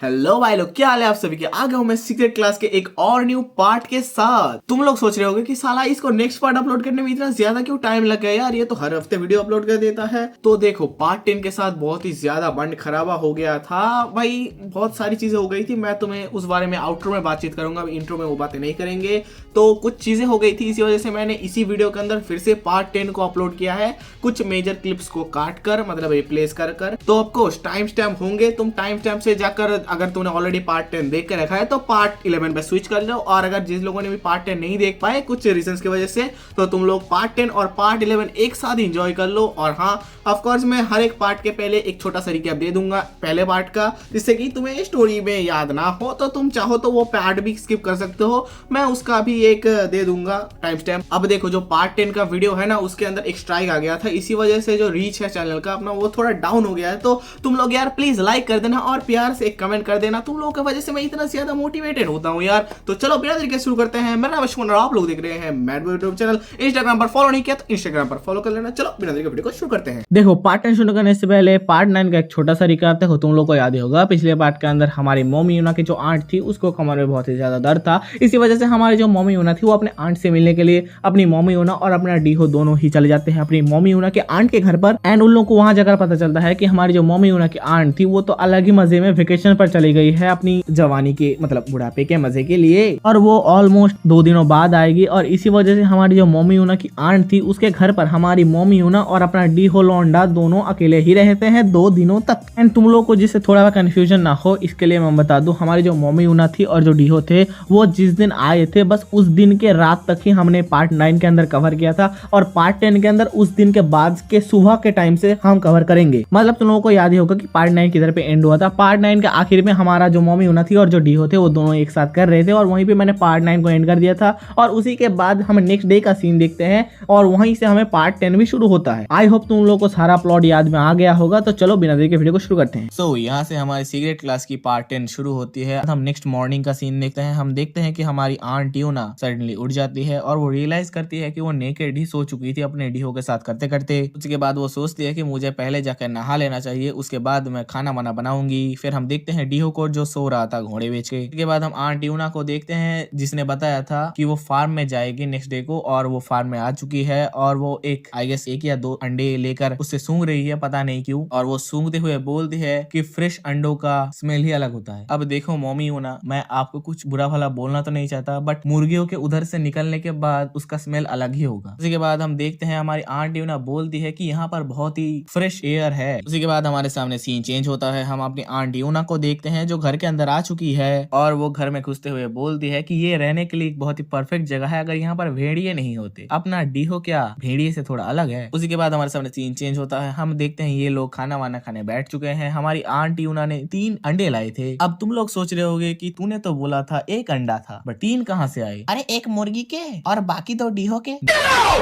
Hello भाई लोग, क्या हाल है आप सभी के। आ गया हूं मैं सीक्रेट क्लास के एक और न्यू पार्ट के साथ। तुम लोग सोच रहे होगे कि साला इसको नेक्स्ट पार्ट अपलोड करने में इतना ज्यादा क्यों टाइम लग गया यार, ये तो हर हफ्ते वीडियो अपलोड कर देता है। तो देखो, पार्ट 10 के साथ बहुत ही ज्यादा बंड खराबा हो गया था भाई, बहुत सारी चीजें हो गई थी। मैं तुम्हें उस बारे में आउटरो में बातचीत करूंगा, इंट्रो में वो बातें नहीं करेंगे। तो कुछ चीजें हो गई थी, इसी वजह से मैंने इसी वीडियो के अंदर फिर से पार्ट 10 को अपलोड किया है, कुछ मेजर क्लिप्स को काट कर, मतलब रिप्लेस कर कर। तो ऑफकोर्स टाइम स्टैम्प होंगे, तुम टाइम स्टैम्प से जाकर अगर तुमने ऑलरेडी पार्ट 10 देख कर रखा है तो पार्ट 11 पे स्विच कर लो, और अगर जिस लोगों ने भी पार्ट 10 नहीं देख पाए कुछ रीजंस की वजह से, तो तुम लोग पार्ट 10 और पार्ट 11 एक साथ एंजॉय कर लो। और हाँ, ऑफकोर्स मैं हर एक पार्ट के पहले एक छोटा सा रिकैप दे दूंगा पहले पार्ट का, जिससे कि तुम्हें स्टोरी में याद ना हो, तो तुम चाहो तो वो पार्ट भी स्किप कर सकते हो, मैं उसका भी एक दे दूंगा टाइम स्टैम्प। अब देखो, जो पार्ट 10 का वीडियो है ना, उसके अंदर एक स्ट्राइक आ गया था, इसी वजह से जो रीच है चैनल का अपना वो थोड़ा डाउन हो गया है। तो तुम लोग यार प्लीज लाइक कर देना और प्यार से एक कमेंट कर देना, तुम लोगों की वजह से मैं इतना ज्यादा मोटिवेटेड होता हूँ यार। तो चलो बिना देर के शुरू करते हैं। मेरा नाम अश्विन और आप लोग देख रहे हैं mad boy YouTube channel. Instagram पर फॉलो नहीं किया तो इंस्टाग्राम पर फॉलो कर लेना। चलो बिना देर के वीडियो को शुरू करते हैं। देखो, पार्ट 10 शुरू करने से पहले पार्ट 9 का एक छोटा सा रिकैप। देखो, तुम लोग को याद ही होगा पिछले पार्ट के अंदर हमारी मम्मी यूना की जो आंट थी उसको कमर में बहुत ही ज्यादा दर्द था, इसी वजह से हमारी जो मम्मी यूना थी वो अपने आंट से मिलने के लिए अपनी मम्मी यूना और अपना डीहो दोनों ही चले जाते हैं अपनी मम्मी यूना के आंट के घर पर। एंड उन लोगों को वहां जाकर पता चलता है कि हमारी जो मम्मी यूना की आंट थी वो तो अलग ही मजे में वेकेशन पर चली गई है अपनी जवानी के, मतलब बुढ़ापे के मजे के लिए, और वो ऑलमोस्ट 2 दिनों बाद आएगी। और इसी वजह से हमारी जो मम्मी यूना की आंट थी उसके घर पर हमारी मम्मी यूना और अपना डीहो लौंडा दोनों अकेले ही रहते हैं 2 दिनों तक। एंड तुम लोग को जिससे थोड़ा कंफ्यूजन ना हो इसके लिए मैं बता दूं, हमारी जो मम्मी यूना थी और जो डीहो थे वो जिस दिन आए थे बस उस दिन के रात तक ही हमने पार्ट 9 के अंदर कवर किया था, और पार्ट 10 के अंदर उस दिन के बाद के सुबह के टाइम से हम कवर करेंगे। मतलब तुम लोगों को याद ही होगा कि पार्ट 9 किधर पे एंड हुआ था। पार्ट 9 के आखिर में हमारा जो मम्मी यूना थी और जो डीहो थे वो दोनों एक साथ कर रहे थे, और वहीं पे मैंने पार्ट 9 को एंड कर दिया था। और उसी के बाद हम नेक्स्ट डे का सीन देखते हैं और वहीं से हमें पार्ट 10 भी शुरू होता है। आई होप तुम लोगों को सारा प्लॉट याद में आ गया होगा। तो चलो बिना देर के वीडियो को शुरू करते हैं। सो यहाँ से हमारी सीक्रेट क्लास की पार्ट 10 शुरू होती है। हम नेक्स्ट मॉर्निंग का सीन देखते हैं। हम देखते हैं कि हमारी आंट यूना सडनली उठ जाती है और वो रियलाइज करती है कि वो नेकेड ही सो चुकी थी अपने डीहो के साथ करते करते। उसके बाद वो सोचती है कि मुझे पहले जाकर नहा लेना चाहिए, उसके बाद मैं खाना वाना बनाऊंगी। फिर हम देखते हैं डीहो को जो सो रहा था घोड़े बेच के। उसके बाद हम आंट यूना को देखते हैं जिसने बताया था कि वो फार्म में जाएगी नेक्स्ट डे को, और वो फार्म में आ चुकी है। और वो एक आई गेस 1 या 2 अंडे लेकर उससे सूंघ रही है, पता नहीं क्यों, और वो सूंघते हुए बोलती है कि फ्रेश अंडों का स्मेल ही अलग होता है। अब देखो मम्मी यूना, मैं आपको कुछ बुरा भला बोलना तो नहीं चाहता, बट मुर्गियों के उधर से निकलने के बाद उसका स्मेल अलग ही होगा। उसी के बाद हम देखते हैं हमारी आंट यूना बोलती है कि यहाँ पर बहुत ही फ्रेश एयर है। उसी के बाद हमारे सामने सीन चेंज होता है। हम अपनी आंट यूना को देखते हैं जो घर के अंदर आ चुकी है, और वो घर में घुसते हुए बोलती है कि ये रहने के लिए एक बहुत ही परफेक्ट जगह है अगर यहाँ पर भेड़िए नहीं होते। अपना डीहो क्या भेड़िए से थोड़ा अलग है। उसी के बाद हमारे सामने सीन चेंज होता है। हम देखते हैं ये लोग खाना वाना खाने बैठ चुके हैं। हमारी आंट यूना ने 3 अंडे लाए थे। अब तुम लोग सोच रहे होगे कि तूने तो बोला था 1 अंडा था, बट 3 कहाँ से आए? अरे 1 मुर्गी के और बाकी 2 डीहो के।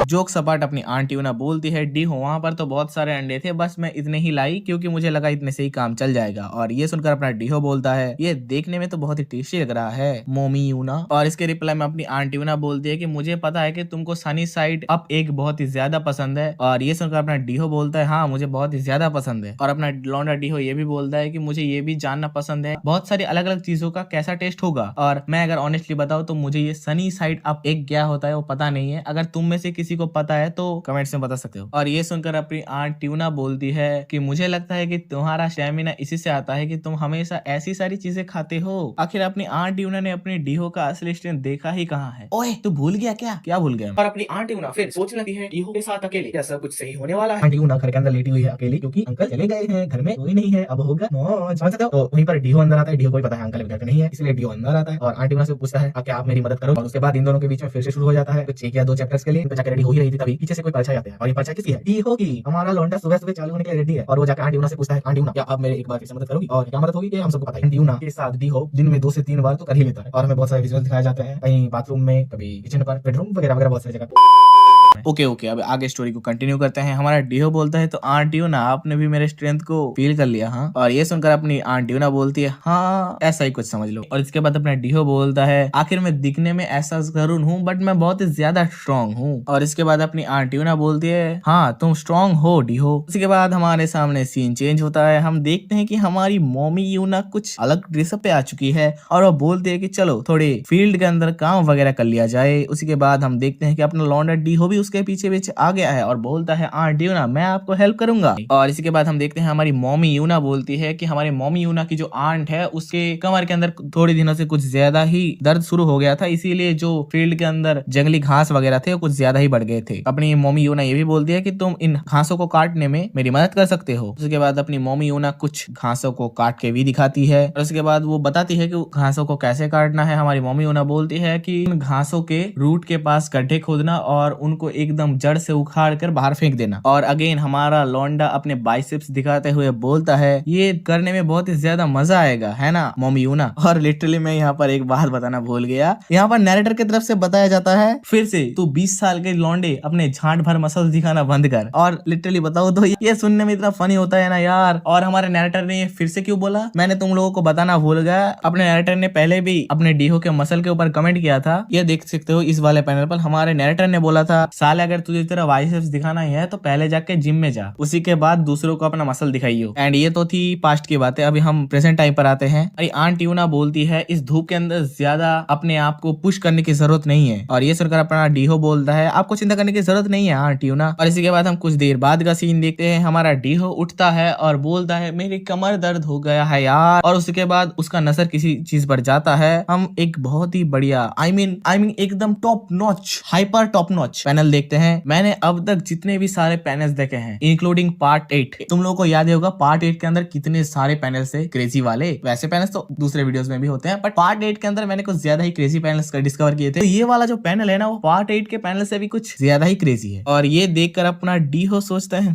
जोक सपाट अपनी आंट यूना बोलती है, डीहो वहां पर तो बहुत सारे अंडे थे, बस मैं इतने ही लाई क्योंकि मुझे लगा इतने से ही काम चल जाएगा। और ये सुनकर अपना डीहो बोलता है, ये देखने में तो बहुत ही टेस्टी लग रहा है मोमी यूना। और इसके रिप्लाई में अपनी आंट यूना बोलती है कि मुझे पता है कि तुमको सनी साइड अप एक बहुत ही ज्यादा पसंद है। और ये सुनकर अपना डीहो बोलता है, हाँ मुझे बहुत ही ज्यादा पसंद है। और अपना लौंडा डीहो ये भी बोलता है कि मुझे ये भी जानना पसंद है बहुत सारी अलग अलग चीजों का कैसा टेस्ट होगा। और मैं अगर ऑनेस्टली बताऊं तो मुझे ये सनी साइड अप एक क्या होता है वो पता नहीं है। अगर तुम में से किसी को पता है तो कमेंट्स में बता सकते हो। और ये सुनकर अपनी आंट यूना बोलती है कि मुझे लगता है कि तुम्हारा स्टैमिना इसी से आता है कि तुम हमेशा ऐसी सारी चीजें खाते हो। आखिर अपनी आंट यूना ने अपनी डीहो का असली स्ट्रेंथ देखा ही कहाँ है। ओए तू भूल गया क्या भूल गया? और अपनी आंट यूना फिर सोच लगती है डीहो के साथ अकेले क्या सब कुछ सही होने वाला है। आंटी यूना घर के अंदर लेटी हुई है अकेली, क्योंकि अंकल चले गए हैं, घर में कोई नहीं है, अब होगा मौज। समझ सकते हो? तो वहीं पर डीहो अंदर आता है। डीहो को भी पता है अंकल घर पे नहीं है, इसलिए डीहो अंदर आता है और आंटी यूना से पूछता है क्या आप मेरी मदद करो। और उसके बाद इन दोनों के बीच में फिर से शुरू हो जाता है कुछ 1 या 2 चैप्टर्स के लिए। तो जाकर रेडी हो ही रही थी, तभी पीछे से कोई परछाई आते हैं, और ये परछाई किसी है? डीहो की। हमारा लौंडा सुबह सुबह चालू होने के लिए रेडी है, और वो जाकर आंटी यूना से पूछता है, आंटी यूना क्या आप मेरे एक बार फिर से मदद करोगी? और क्या मदद होगी ये हम सबको पता है। आंटी यूना के साथ डीहो दिन में 2 से 3 बार तो कर ही लेता है, और हमें बहुत सारे विजुअल दिखाए जाते हैं, कहीं बाथरूम में, कभी किचन पर, बेडरूम वगैरह वगैरह बहुत सारी जगह। ओके अब आगे स्टोरी को कंटिन्यू करते हैं। हमारा डीहो बोलता है तो आंट यूना आपने भी मेरे स्ट्रेंथ को फील कर लिया हाँ। और ये सुनकर अपनी आंट यूना बोलती है हाँ ऐसा ही कुछ समझ लो। और इसके बाद अपना डीहो बोलता है आखिर मैं दिखने में ऐसा जरूर हूँ बट मैं बहुत ही ज्यादा स्ट्रॉन्ग हूँ। और इसके बाद अपनी आंट यूना बोलती है हाँ तुम स्ट्रॉन्ग हो डीहो। उसके बाद हमारे सामने सीन चेंज होता है। हम देखते हैं कि हमारी मम्मी यूना कुछ अलग ड्रेसअप पे आ चुकी है और वो बोलती है कि चलो थोड़े फील्ड के अंदर काम वगैरह कर लिया जाए। उसी के बाद हम देखते हैं कि अपना लौंडा डीहो भी उसके पीछे पीछे आ गया है और बोलता है आंट यूना मैं आपको हेल्प करूंगा। और इसी के बाद हम देखते हैं हमारी मम्मी यूना बोलती है कि हमारे मम्मी यूना की जो आंट है उसके कमर के अंदर थोड़े दिनों से कुछ ज्यादा ही दर्द शुरू हो गया था, इसीलिए जो फील्ड के अंदर जंगली घास वगैरह थे वो कुछ ज्यादा ही बढ़ गए थे। अपनी मम्मी यूना ये भी बोलती है कि तुम इन घासों को काटने में मेरी मदद कर सकते हो। उसके बाद अपनी मम्मी यूना कुछ घासों को काट के भी दिखाती है और उसके बाद वो बताती है कि घासों को कैसे काटना है। हमारी मम्मी यूना बोलती है कि इन घासों के रूट के पास गड्ढे खोदना और उनको एकदम जड़ से उखाड़ कर बाहर फेंक देना। और अगेन हमारा लौंडा अपने बाइसेप्स दिखाते हुए बोलता है ये करने में बहुत ही ज्यादा मजा आएगा है ना मम्मी यूना। और लिटरली मैं यहाँ पर एक बात बताना भूल गया, यहाँ पर नैरेटर की तरफ से बताया जाता है फिर से तू 20 साल के लौंडे अपने झांट भर मसल्स दिखाना बंद कर। और लिटरली बताओ तो ये सुनने में इतना फनी होता है ना यार। और हमारे नैरेटर ने फिर से क्यों बोला मैंने तुम लोगों को बताना भूल गया। अपने नैरेटर ने पहले भी अपने डीहो के मसल के ऊपर कमेंट किया था, ये देख सकते हो इस वाले पैनल पर। हमारे नैरेटर ने बोला था साले अगर तुझे तेरा बाइसेप्स दिखाना ही है तो पहले जाके जिम में जा, उसी के बाद दूसरों को अपना मसल दिखाइयो। एंड ये तो थी पास्ट की बातें, अभी हम प्रेजेंट टाइम पर आते हैं। अरे आंट यूना बोलती है इस धूप के अंदर ज्यादा अपने आप को पुश करने की जरूरत नहीं है। और ये सुनकर अपना डीहो बोलता है आपको चिंता करने की जरूरत नहीं है आंट यूना। और इसी के बाद हम कुछ देर बाद का सीन देखते हैं। हमारा डीहो उठता है और बोलता है मेरी कमर दर्द हो गया है यार। और उसके बाद उसका नजर किसी चीज पर जाता है। हम एक बहुत ही बढ़िया आई मीन एकदम top notch hyper top notch panel देखते हैं। मैंने अब तक जितने भी सारे पैनल्स देखे हैं इंक्लूडिंग पार्ट 8, तुम लोगों को याद ही होगा पार्ट 8 के अंदर कितने सारे पैनल्स है क्रेजी वाले। वैसे पैनल्स तो दूसरे वीडियोस में भी होते हैं बट पार्ट 8 के अंदर मैंने कुछ ज्यादा ही क्रेजी पैनल्स डिस्कवर किए थे। तो ये वाला जो पैनल है ना वो पार्ट 8 के पैनल से भी कुछ ज्यादा ही क्रेजी है। और ये देखकर अपना डीहो सोचता है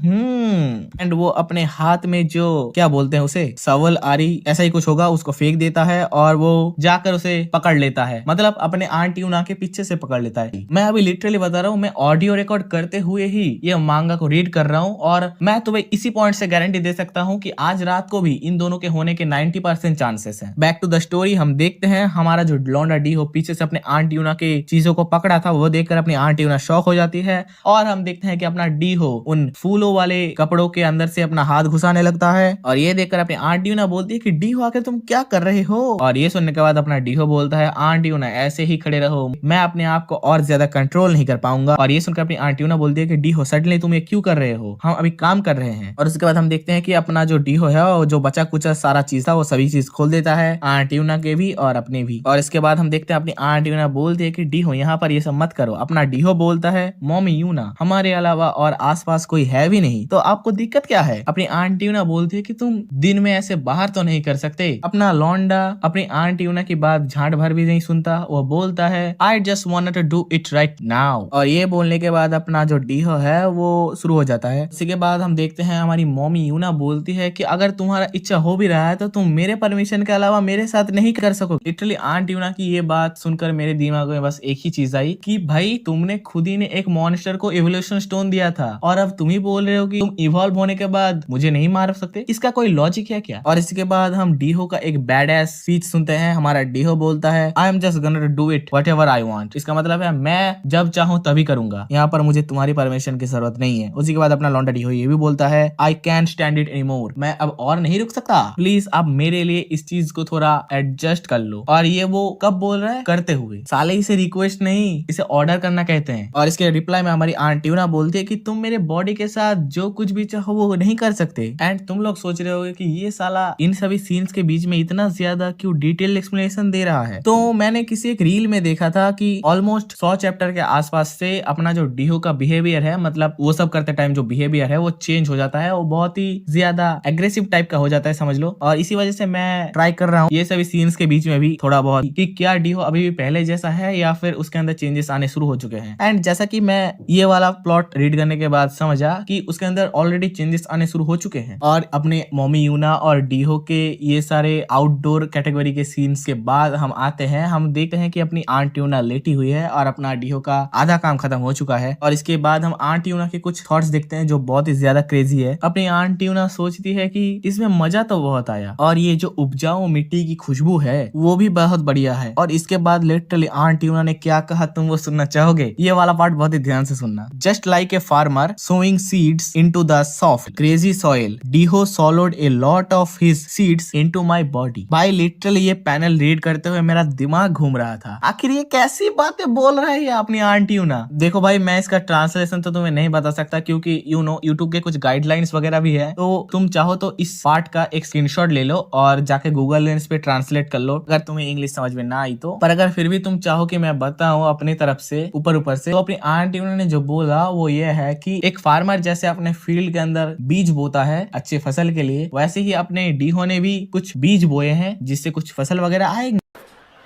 एंड वो अपने हाथ में जो क्या बोलते हैं उसे सवल आरी ऐसा ही कुछ होगा उसको फेंक देता है और वो जाकर उसे पकड़ लेता है, मतलब अपने आंट यूना के पीछे से पकड़ लेता है। मैं अभी लिटरली बता रहा हूँ, मैं ऑडियो रिकॉर्ड करते हुए ही ये मांगा को रीड कर रहा हूँ और मैं तुम्हें इसी पॉइंट से गारंटी दे सकता हूँ कि आज रात को भी इन दोनों के होने के 90% चांसेस हैं। बैक टू द स्टोरी, हम देखते हैं हमारा जो लौंडा डी हो पीछे से अपने आंट यूना के चीजों को पकड़ा था, वो देखकर अपनी आंट यूना शॉक हो जाती है और हम देखते हैं कि अपना डी हो उन फूलों वाले कपड़ों के अंदर से अपना हाथ घुसाने लगता है और ये देखकर अपनी आंट यूना बोलती है कि डी हो आखिर तुम क्या कर रहे हो। और ये सुनने के बाद अपना डी हो बोलता है आंट यूना ऐसे ही खड़े रहो, मैं अपने आप को और ज्यादा कंट्रोल नहीं कर पाऊंगा। और ये सुनकर अपनी आंट यूना बोलती है कि डी हो सडनली तुम ये क्यों कर रहे हो, हम अभी काम कर रहे हैं। और उसके बाद हम देखते हैं कि अपना जो डी हो है जो बचा कुचा सारा चीज था वो सभी चीज खोल देता है, आंट यूना के भी और अपने भी। और इसके बाद हम देखते हैं अपनी आंट यूना बोलती है कि डी हो यहाँ पर ये सब मत करो। अपना डी हो बोलता है मम्मी यूना हमारे अलावा और आसपास कोई है भी नहीं तो आपको दिक्कत क्या है। अपनी आंट यूना बोलती है कि तुम दिन में ऐसे बाहर तो नहीं कर सकते। अपना लौंडा अपनी आंट यूना की बात झांट भर भी नहीं सुनता, वो बोलता है I just wanted to do it right now. और ये बोलने के बाद अपना जो डीहो है वो शुरू हो जाता है। इसी के बाद हम देखते हैं हमारी मम्मी यूना बोलती है कि अगर तुम्हारा इच्छा हो भी रहा है तो तुम मेरे परमिशन के अलावा मेरे साथ नहीं कर सको। लिटरली आंट यूना की ये बात सुनकर मेरे दिमाग में बस एक ही चीज आई कि भाई तुमने खुद ही ने एक मॉन्स्टर को इवोल्यूशन स्टोन दिया था और अब तुम ही बोल रहे हो कि तुम इवॉल्व होने के बाद मुझे नहीं मार सकते, इसका कोई लॉजिक है क्या। और इसके बाद हम डीहो का एक बैड एस स्पीच सुनते हैं। हमारा डीहो बोलता है I am just gonna do it whatever I want. इसका मतलब है मैं जब चाहूं तभी करूंगा, यहाँ पर मुझे तुम्हारी परमिशन की जरूरत नहीं है। उसी के बाद अपना लौंडा डीहो ये भी बोलता है I can stand it anymore, मैं अब और नहीं रुक सकता, प्लीज आप मेरे लिए इस चीज को थोड़ा एडजस्ट कर लो। और ये वो कब बोल रहा है, करते हुए। साले इसे रिक्वेस्ट नहीं इसे ऑर्डर करना कहते हैं। और इसके रिप्लाई में हमारी आंट यूना बोलती है कि तुम मेरे बॉडी के साथ जो कुछ भी चाहो वो नहीं कर सकते। एंड तुम लोग सोच रहे होगे कि ये साला इन सभी सीन्स के बीच में इतना ज्यादा क्यों डिटेल एक्सप्लेनेशन दे रहा है। तो मैंने किसी एक रील में देखा था कि ऑलमोस्ट 100 चैप्टर के आसपास से अपना जो डीहो का बिहेवियर है, मतलब वो सब करते टाइम जो बिहेवियर है वो चेंज हो जाता है, वो बहुत ही ज्यादा एग्रेसिव टाइप का हो जाता है समझ लो। और इसी वजह से मैं ट्राई कर रहा हूँ ये सभी सीन्स के बीच में भी थोड़ा बहुत कि क्या डीहो अभी भी पहले जैसा है या फिर उसके अंदर चेंजेस आने शुरू हो चुके हैं। एंड जैसा कि मैं ये वाला प्लॉट रीड करने के बाद समझा कि उसके अंदर ऑलरेडी चेंजेस आने शुरू हो चुके हैं। और अपने मम्मी यूना और डीहो के ये सारे आउटडोर कैटेगरी के सीन्स के बाद हम आते हैं, हम देखते हैं कि अपनी आंट यूना लेटी हुई है और अपना डीहो का आधा काम खत्म हो चुका है। और इसके बाद हम आंट यूना के कुछ थॉट्स देखते हैं जो बहुत ही ज्यादा क्रेजी है। अपनी आंट यूना सोचती है कि इसमें मजा तो बहुत आया और ये जो उपजाऊ मिट्टी की खुशबू है वो भी बहुत बढ़िया है। और इसके बाद लिटरली आंट यूना ने क्या कहा तुम वो सुनना चाहोगे? ये वाला पार्ट बहुत ही ध्यान से सुनना। Just like a farmer sowing seeds into the soft crazy soil, Daeho sowed a lot of his seeds into my body. भाई लिटरली ये पैनल रीड करते हुए मेरा दिमाग घूम रहा था, आखिर ये कैसी बातें बोल रहा है ये अपनी आंट यूना। देखो भाई मैं इसका ट्रांसलेशन तो तुम्हें नहीं बता सकता क्योंकि यूट्यूब के कुछ गाइडलाइंस वगैरह भी है, तो तुम चाहो तो इस पार्ट का एक स्क्रीनशॉट ले लो और जाके गूगल लेंस पे ट्रांसलेट कर लो अगर तुम्हें इंग्लिश समझ में ना आई तो। पर अगर फिर भी तुम चाहो कि मैं बताऊं अपनी तरफ से ऊपर से, तो अपनी आंटी ने जो बोला वो ये है कि एक फार्मर जैसे अपने फील्ड के अंदर बीज बोता है अच्छे फसल के लिए, वैसे ही अपने डीहो ने भी कुछ बीज बोए हैं जिससे कुछ फसल वगैरह आएगी।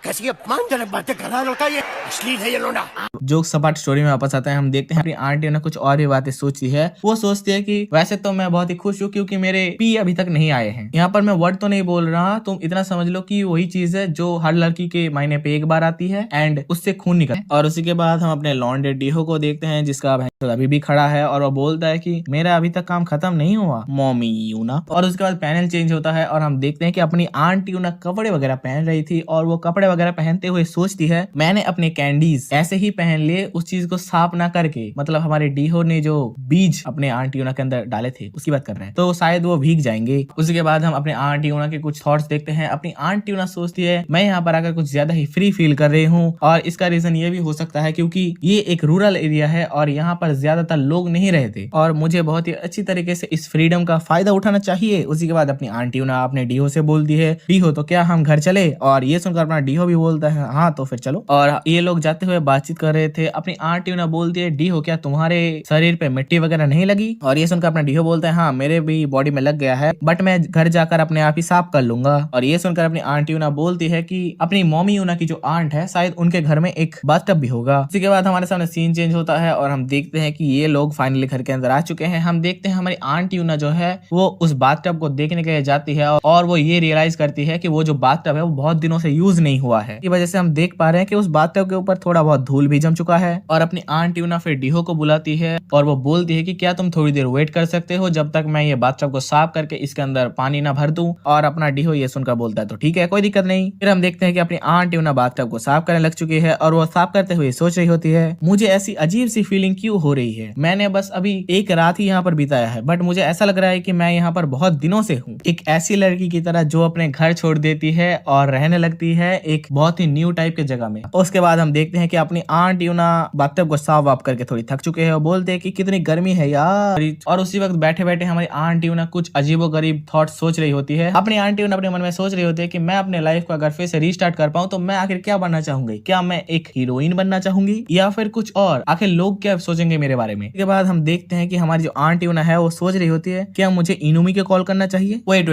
कैसी अपमानजनक बातें कर रहा है लड़का, ये अश्लील है ये लोंडा। जोक सपाट स्टोरी में वापस आता है। हम देखते हैं अपनी आंटी ने कुछ और भी बातें सोची है। वो सोचती है कि वैसे तो मैं बहुत ही खुश हूँ क्योंकि मेरे पी अभी तक नहीं आए हैं। यहाँ पर मैं वर्ड तो नहीं बोल रहा, तुम इतना समझ लो कि वही चीज है जो हर लड़की के महीने पे एक बार आती है एंड उससे खून निकल। और उसी के बाद हम अपने लॉन्डे डीहो को देखते हैं जिसका अभी भी खड़ा है और वो बोलता है कि मेरा अभी तक काम खत्म नहीं हुआ मॉमी यूना। और उसके बाद पैनल चेंज होता है और हम देखते हैं कि अपनी आंट यूना कपड़े वगैरह पहन रही थी और वो कपड़े वगैरह पहनते हुए सोचती है मैंने अपने कैंडीज ऐसे ही पहन लिए, उस चीज को साफ ना करके। मतलब हमारे डीहो ने जो बीज अपने आंट यूना के अंदर डाले थे उसकी बात कर रहे हैं, तो शायद वो भीग जाएंगे। उसी के बाद हम अपने आंट यूना के कुछ थॉट्स देखते हैं। अपनी आंट यूना सोचती है मैं यहाँ पर आकर कुछ ज्यादा ही फ्री फील कर रही हूँ और इसका रीजन ये भी हो सकता है क्योंकि ये एक रूरल एरिया है और यहाँ पर ज्यादातर लोग नहीं रहते और मुझे बहुत ही अच्छी तरीके से इस फ्रीडम का फायदा उठाना चाहिए। उसी के बाद अपनी आंट यूना अपने डीहो से बोलती है डीहो तो क्या हम घर चले? और ये सुनकर अपना डीहो भी बोलता है हाँ तो फिर चलो। और ये लोग जाते हुए बातचीत कर रहे थे। अपनी आंट यूना बोलती है डीहो क्या तुम्हारे शरीर पे मिट्टी वगैरह नहीं लगी? और ये सुनकर अपना डीहो बोलता है हाँ मेरे भी बॉडी में लग गया है बट मैं घर जाकर अपने आप ही साफ कर लूंगा। और ये सुनकर अपनी आंट यूना बोलती है कि अपनी मॉमी यूना की जो आंट है शायद उनके घर में एक बाथटब भी होगा। इसी के बाद हमारे सामने सीन चेंज होता है और हम देखते हैं कि ये लोग फाइनली घर के अंदर आ चुके हैं। हम देखते हैं हमारी आंट यूना जो है वो उस बाथटब को देखने के लिए जाती है और वो ये रियलाइज करती है कि वो जो बाथटब है वो बहुत दिनों से यूज नहीं हुआ है। इस वजह से हम देख पा रहे हैं कि उस बाथटब के ऊपर थोड़ा बहुत धूल भी जम चुका है। और अपनी आंट यूना फिर डीहो को बुलाती है और वो बोलती है कि क्या तुम थोड़ी देर वेट कर सकते हो जब तक मैं ये बाथटब को साफ करके इसके अंदर पानी ना भर दूं। और अपना डीहो ये सुनकर बोलता है तो ठीक है कोई दिक्कत नहीं। फिर हम देखते हैं कि अपनी आंट यूना बाथटब को साफ करने लग चुकी है और वो साफ करते हुए सोच रही होती है मुझे ऐसी अजीब सी फीलिंग क्यों हो रही है, मैंने बस अभी एक रात ही यहाँ पर बिताया है बट मुझे ऐसा लग रहा है कि मैं यहाँ पर बहुत दिनों से हूँ, एक ऐसी लड़की की तरह जो अपने घर छोड़ देती है और रहने लगती है एक बहुत ही न्यू टाइप के जगह में। उसके बाद हम देखते हैं कि अपनी आंट यूना बाथटब को साफ वाफ करके थोड़ी थक चुके हैं और बोलते हैं कि कितनी गर्मी है यार। और उसी वक्त बैठे बैठे हमारी आंट यूना कुछ अजीबोगरीब थॉट सोच रही होती है। अपनी आंट यूना अपने मन में सोच रही होती है कि मैं अपने लाइफ को अगर फिर से रीस्टार्ट कर पाऊं तो मैं आखिर क्या बनना चाहूंगी, क्या मैं एक हीरोइन बनना चाहूंगी या फिर कुछ और, आखिर लोग क्या सोचेंगे मेरे बारे में। इसके बाद हम देखते हैं कि हमारी जो आंट यूना है वो सोच रही होती है क्या मुझे इनुमी को कॉल करना चाहिए। वेट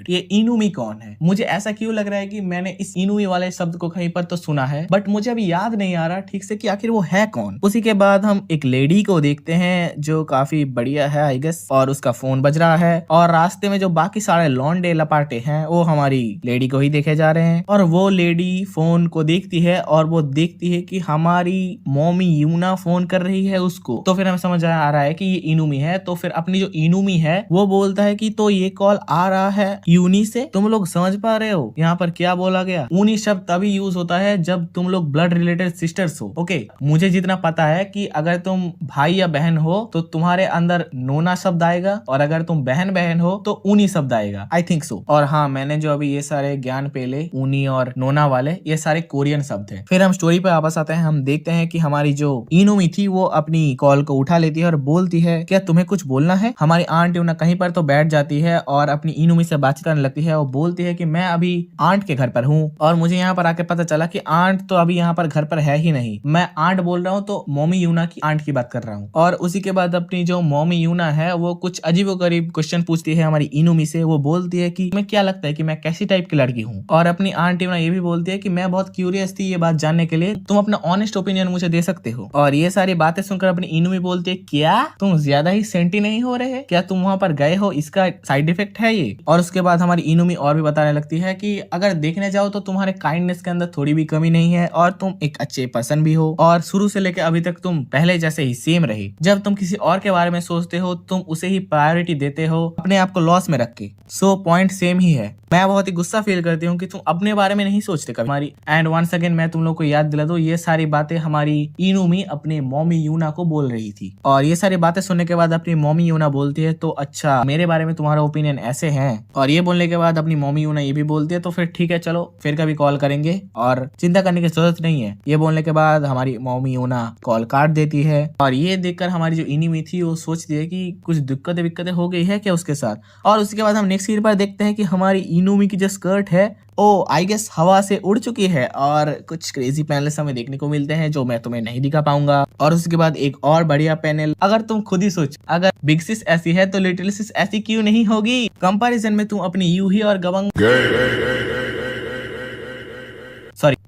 ये इनुमी कौन है? मुझे ऐसा क्यों लग रहा है कि मैंने इस इनुमी वाले शब्द को कहीं पर तो सुना है बट मुझे अभी याद नहीं आ रहा ठीक से कि आखिर वो है कौन। उसी के बाद हम एक लेडी को देखते हैं जो काफी बढ़िया है आई गेस और उसका फोन बज रहा है और रास्ते में जो बाकी सारे लौंडे लपाटे हैं वो हमारी लेडी को ही देखे जा रहे हैं। और वो लेडी फोन को देखती है और वो देखती है कि हमारी मॉमी यूना फोन कर रही है उसको। तो फिर हमें समझ आ रहा है कि ये इनुमी है। तो फिर अपनी जो इनुमी है वो बोलता है कि तो ये कॉल आ रहा है यूनी से। तुम लोग समझ पा रहे हो यहाँ पर क्या बोला गया? ऊनी शब्द तभी यूज होता है जब तुम लोग ब्लड रिलेटेड सिस्टर्स हो। ओके मुझे जितना पता है कि अगर तुम भाई या बहन हो तो तुम्हारे अंदर नोना शब्द आएगा और अगर तुम बहन बहन हो तो ऊनी शब्द आएगा, आई थिंक सो। और हाँ मैंने जो अभी ये सारे ज्ञान पेले ऊनी और नोना वाले ये सारे कोरियन शब्द हैं। फिर हम स्टोरी पे वापस आते हैं। हम देखते हैं कि हमारी जो इनुमी थी वो अपनी कॉल को उठा लेती है और बोलती है क्या तुम्हें कुछ बोलना है। हमारी आंट यूना कहीं पर तो बैठ जाती है और अपनी इनुमी से बातचीत करने लगती है। वो बोलती है कि मैं अभी आंट के घर पर हूँ और मुझे यहाँ पर आके पता चला कि आंट तो अभी यहाँ पर घर पर है ही नहीं, मैं आंट बोल रहा हूँ तो मॉमी यूना की आंट की बात कर रहा हूँ। और उसी के बाद अपनी जो मॉमी यूना है वो कुछ अजीबोगरीब क्वेश्चन पूछती है हमारी इनुमी से। वो बोलती है कि तुम्हें क्या लगता है कि मैं कैसी टाइप की लड़की हूँ। और अपनी आंट यूना ये भी बोलती है कि मैं बहुत क्यूरियस थी ये बात जानने के लिए, तुम अपना ऑनेस्ट ओपिनियन मुझे दे सकते हो। और ये सारी बातें सुनकर अपनी इनुमी बोलती है क्या तुम ज्यादा ही सेंटी नहीं हो रहे, क्या तुम वहां पर गए हो, इसका साइड इफेक्ट है ये। और उसके बाद हमारी इनुमी और भी बताने लगती है कि अगर देखने जाओ तो तुम्हारे काइंड काइंडनेस के अंदर थोड़ी भी कमी नहीं है और तुम एक अच्छे पर्सन भी हो और शुरू से लेकर अभी तक तुम पहले जैसे ही सेम रही। जब तुम किसी और के बारे में सोचते हो तुम उसे ही प्रायोरिटी देते हो अपने आप को लॉस में रख के। सो पॉइंट सेम ही है। मैं बहुत ही गुस्सा फील करती हूँ कि तुम अपने बारे में नहीं सोचते कभी हमारी। एंड वंस अगेन मैं तुम लोग को याद दिला दूं, ये सारी बातें हमारी इनुमी अपने मॉमी यूना को बोल रही थी और ये सारी बातें सुनने के बाद अपनी मॉमी यूना बोलती है तो अच्छा मेरे बारे में तुम्हारा ओपिनियन ऐसे है। और ये बोलने के बाद अपनी मॉमी यूना ये भी बोलती है तो फिर ठीक है चलो फिर कभी कॉल करेंगे और चिंता करने की जरूरत नहीं है। ये बोलने के बाद हमारी मॉमी यूना कॉल काट देती है और ये देखकर हमारी जो इनुमी थी वो सोचती है कि कुछ दिक्कतें हो गई है क्या उसके साथ। और उसके बाद हम नेक्स्ट सीन पर देखते हैं कि हमारी इनुमी की जो स्कर्ट है ओ आई गेस हवा से उड़ चुकी है और कुछ क्रेजी पैनल्स हमें देखने को मिलते हैं जो मैं तुम्हें नहीं दिखा पाऊंगा। और उसके बाद एक और बढ़िया पैनल, अगर तुम खुद ही सोच अगर बिग सिस ऐसी है तो लिटिल सिस ऐसी क्यों नहीं होगी। कंपैरिजन में तुम अपनी यूही और गवंग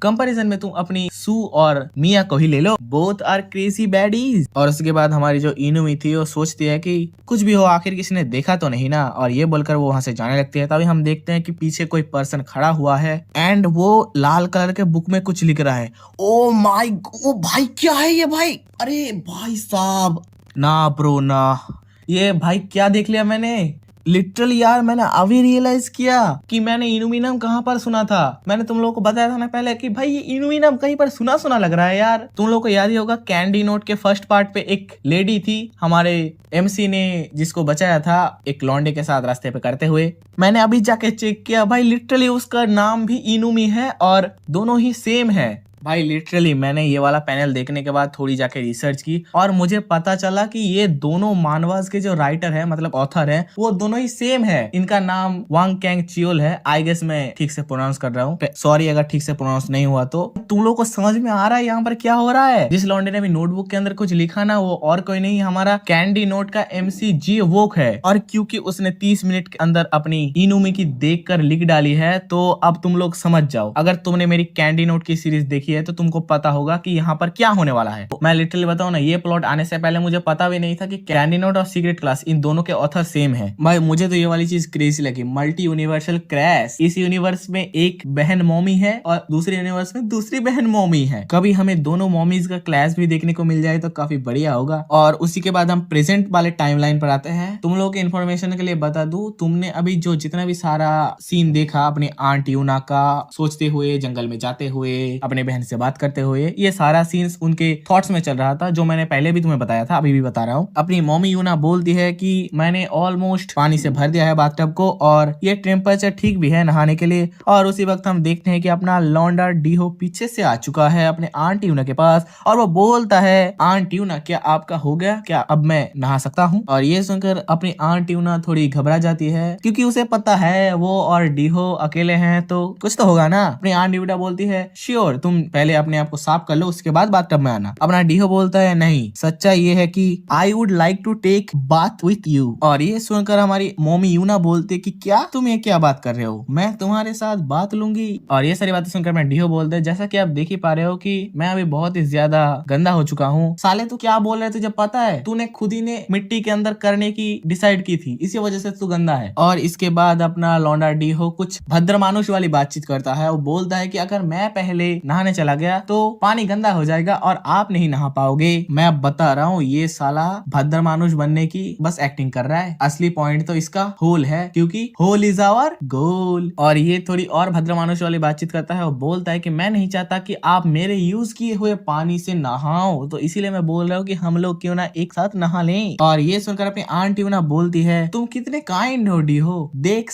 कंपैरिजन में तुम अपनी सू और मिया को ही ले लो, बोथ आर क्रेजी बैडीज। और उसके बाद हमारी जो इनुमी थी वो सोचती है कि कुछ भी हो आखिर किसी ने देखा तो नहीं ना, और ये बोलकर वो वहां से जाने लगती है। तभी हम देखते हैं कि पीछे कोई पर्सन खड़ा हुआ है एंड वो लाल कलर के बुक में कुछ लिख रहा है। ओ माय ओ भाई क्या है ये भाई, अरे भाई साहब ना ब्रो ना, ये भाई क्या देख लिया मैंने लिटरली यार। मैंने अभी रियलाइज किया कि मैंने इनुमी नाम कहाँ पर सुना था। मैंने तुम लोगों को बताया था ना पहले कि भाई ये इनुमी नाम कहीं पर सुना सुना लग रहा है यार। तुम लोगों को याद ही होगा कैंडी नोट के फर्स्ट पार्ट पे एक लेडी थी हमारे एमसी ने जिसको बचाया था एक लौंडे के साथ रास्ते पे करते हुए। मैंने अभी जाके चेक किया भाई लिटरली उसका नाम भी इनुमी है और दोनों ही सेम है भाई। लिटरली मैंने ये वाला पैनल देखने के बाद थोड़ी जाके रिसर्च की और मुझे पता चला कि ये दोनों मानवास के जो राइटर है मतलब ऑथर है वो दोनों ही सेम है। इनका नाम वांग कैंग चियोल है। आई गेस मैं ठीक से प्रोनाउंस कर रहा हूँ, सॉरी अगर ठीक से प्रोनाउंस नहीं हुआ तो। तुम लोग को समझ में आ रहा है यहाँ पर क्या हो रहा है। जिस लॉन्डे ने भी नोटबुक के अंदर कुछ लिखा ना वो और कोई नहीं हमारा कैंडी नोट का MC जी वोक है। और क्योंकि उसने 30 मिनट के अंदर अपनी इनुमी की देख कर लिख डाली है तो अब तुम लोग समझ जाओ। अगर तुमने मेरी कैंडी नोट की सीरीज देखी है तो तुमको पता होगा कि यहाँ पर क्या होने वाला है। मैं लिटरली बताऊं ना ये प्लॉट आने से पहले मुझे पता भी नहीं था कि कैंडी नोट और सीक्रेट क्लास इन दोनों के ऑथर सेम है। भाई मुझे तो ये वाली चीज क्रेजी लगी, मल्टी यूनिवर्सल क्रैश। इस यूनिवर्स में एक बहन मॉमी है और दूसरे यूनिवर्स में दूसरी बहन मॉमी है। कभी हमें दोनों मॉमीज का क्लैश भी देखने को मिल जाए तो काफी बढ़िया होगा। और उसी के बाद हम प्रेजेंट वाले टाइमलाइन पर आते हैं। तुम लोगों के इन्फॉर्मेशन के लिए बता दूं, तुमने अभी जो जितना भी सारा सीन देखा अपने आंट यूना का सोचते हुए, जंगल में जाते हुए, अपने बहन से बात करते हुए, ये सारा सीन्स उनके थॉट्स में चल रहा था जो मैंने पहले भी तुम्हें बताया था, अभी भी बता रहा हूँ। अपनी मॉमी यूना बोलती है कि मैंने ऑलमोस्ट पानी से भर दिया है बाथटब को और ये टेम्परेचर ठीक भी है नहाने के लिए। और उसी वक्त हम देखते हैं कि अपना लौंडा डीहो पीछे से आ चुका है अपने आंट यूना के पास और वो बोलता है आंट यूना क्या आपका हो गया, क्या अब मैं नहा सकता हूँ। और ये सुनकर अपनी आंट यूना थोड़ी घबरा जाती है क्योंकि उसे पता है वो और डीहो अकेले हैं तो कुछ तो होगा ना। अपनी आंट यूना बोलती है श्योर तुम पहले अपने आप को साफ कर लो उसके बाद बाथटब में आना। अपना डीहो बोलता है नहीं, सच्चाई ये है कि I would like to take bath with you. और ये सुनकर हमारी मॉमी यूना बोलते कि क्या तुम ये क्या बात कर रहे हो, मैं तुम्हारे साथ बात लूंगी। और ये सारी बातें सुनकर मैं डीहो बोलते हैं जैसा कि आप देख ही पा रहे हो कि मैं अभी बहुत ही ज्यादा गंदा हो चुका हूँ। साले तू क्या बोल रहे, तुझे पता है तूने खुद ही ने मिट्टी के अंदर करने की डिसाइड की थी, इसी वजह से तू गंदा है। और इसके बाद अपना लौंडा डीहो कुछ भद्र मानुष वाली बातचीत करता है। वो बोलता है कि अगर मैं पहले नहाने चला गया तो पानी गंदा हो जाएगा और आप नहीं नहा पाओगे। मैं अब बता रहा हूँ ये साला भद्र मानुष बनने की बस एक्टिंग कर रहा है, असली पॉइंट तो इसका होल है क्योंकि होल इज आवर गोल। और ये थोड़ी और भद्र मानुष वाली बातचीत करता है। वो बोलता है कि मैं नहीं चाहता कि आप मेरे यूज किए हुए पानी से नहाओ, तो इसीलिए मैं बोल रहा हूँ कि हम लोग क्यों ना एक साथ नहा लें। और ये सुनकर अपनी आंट यूना बोलती है तुम कितने काइंड हो डीहो, देख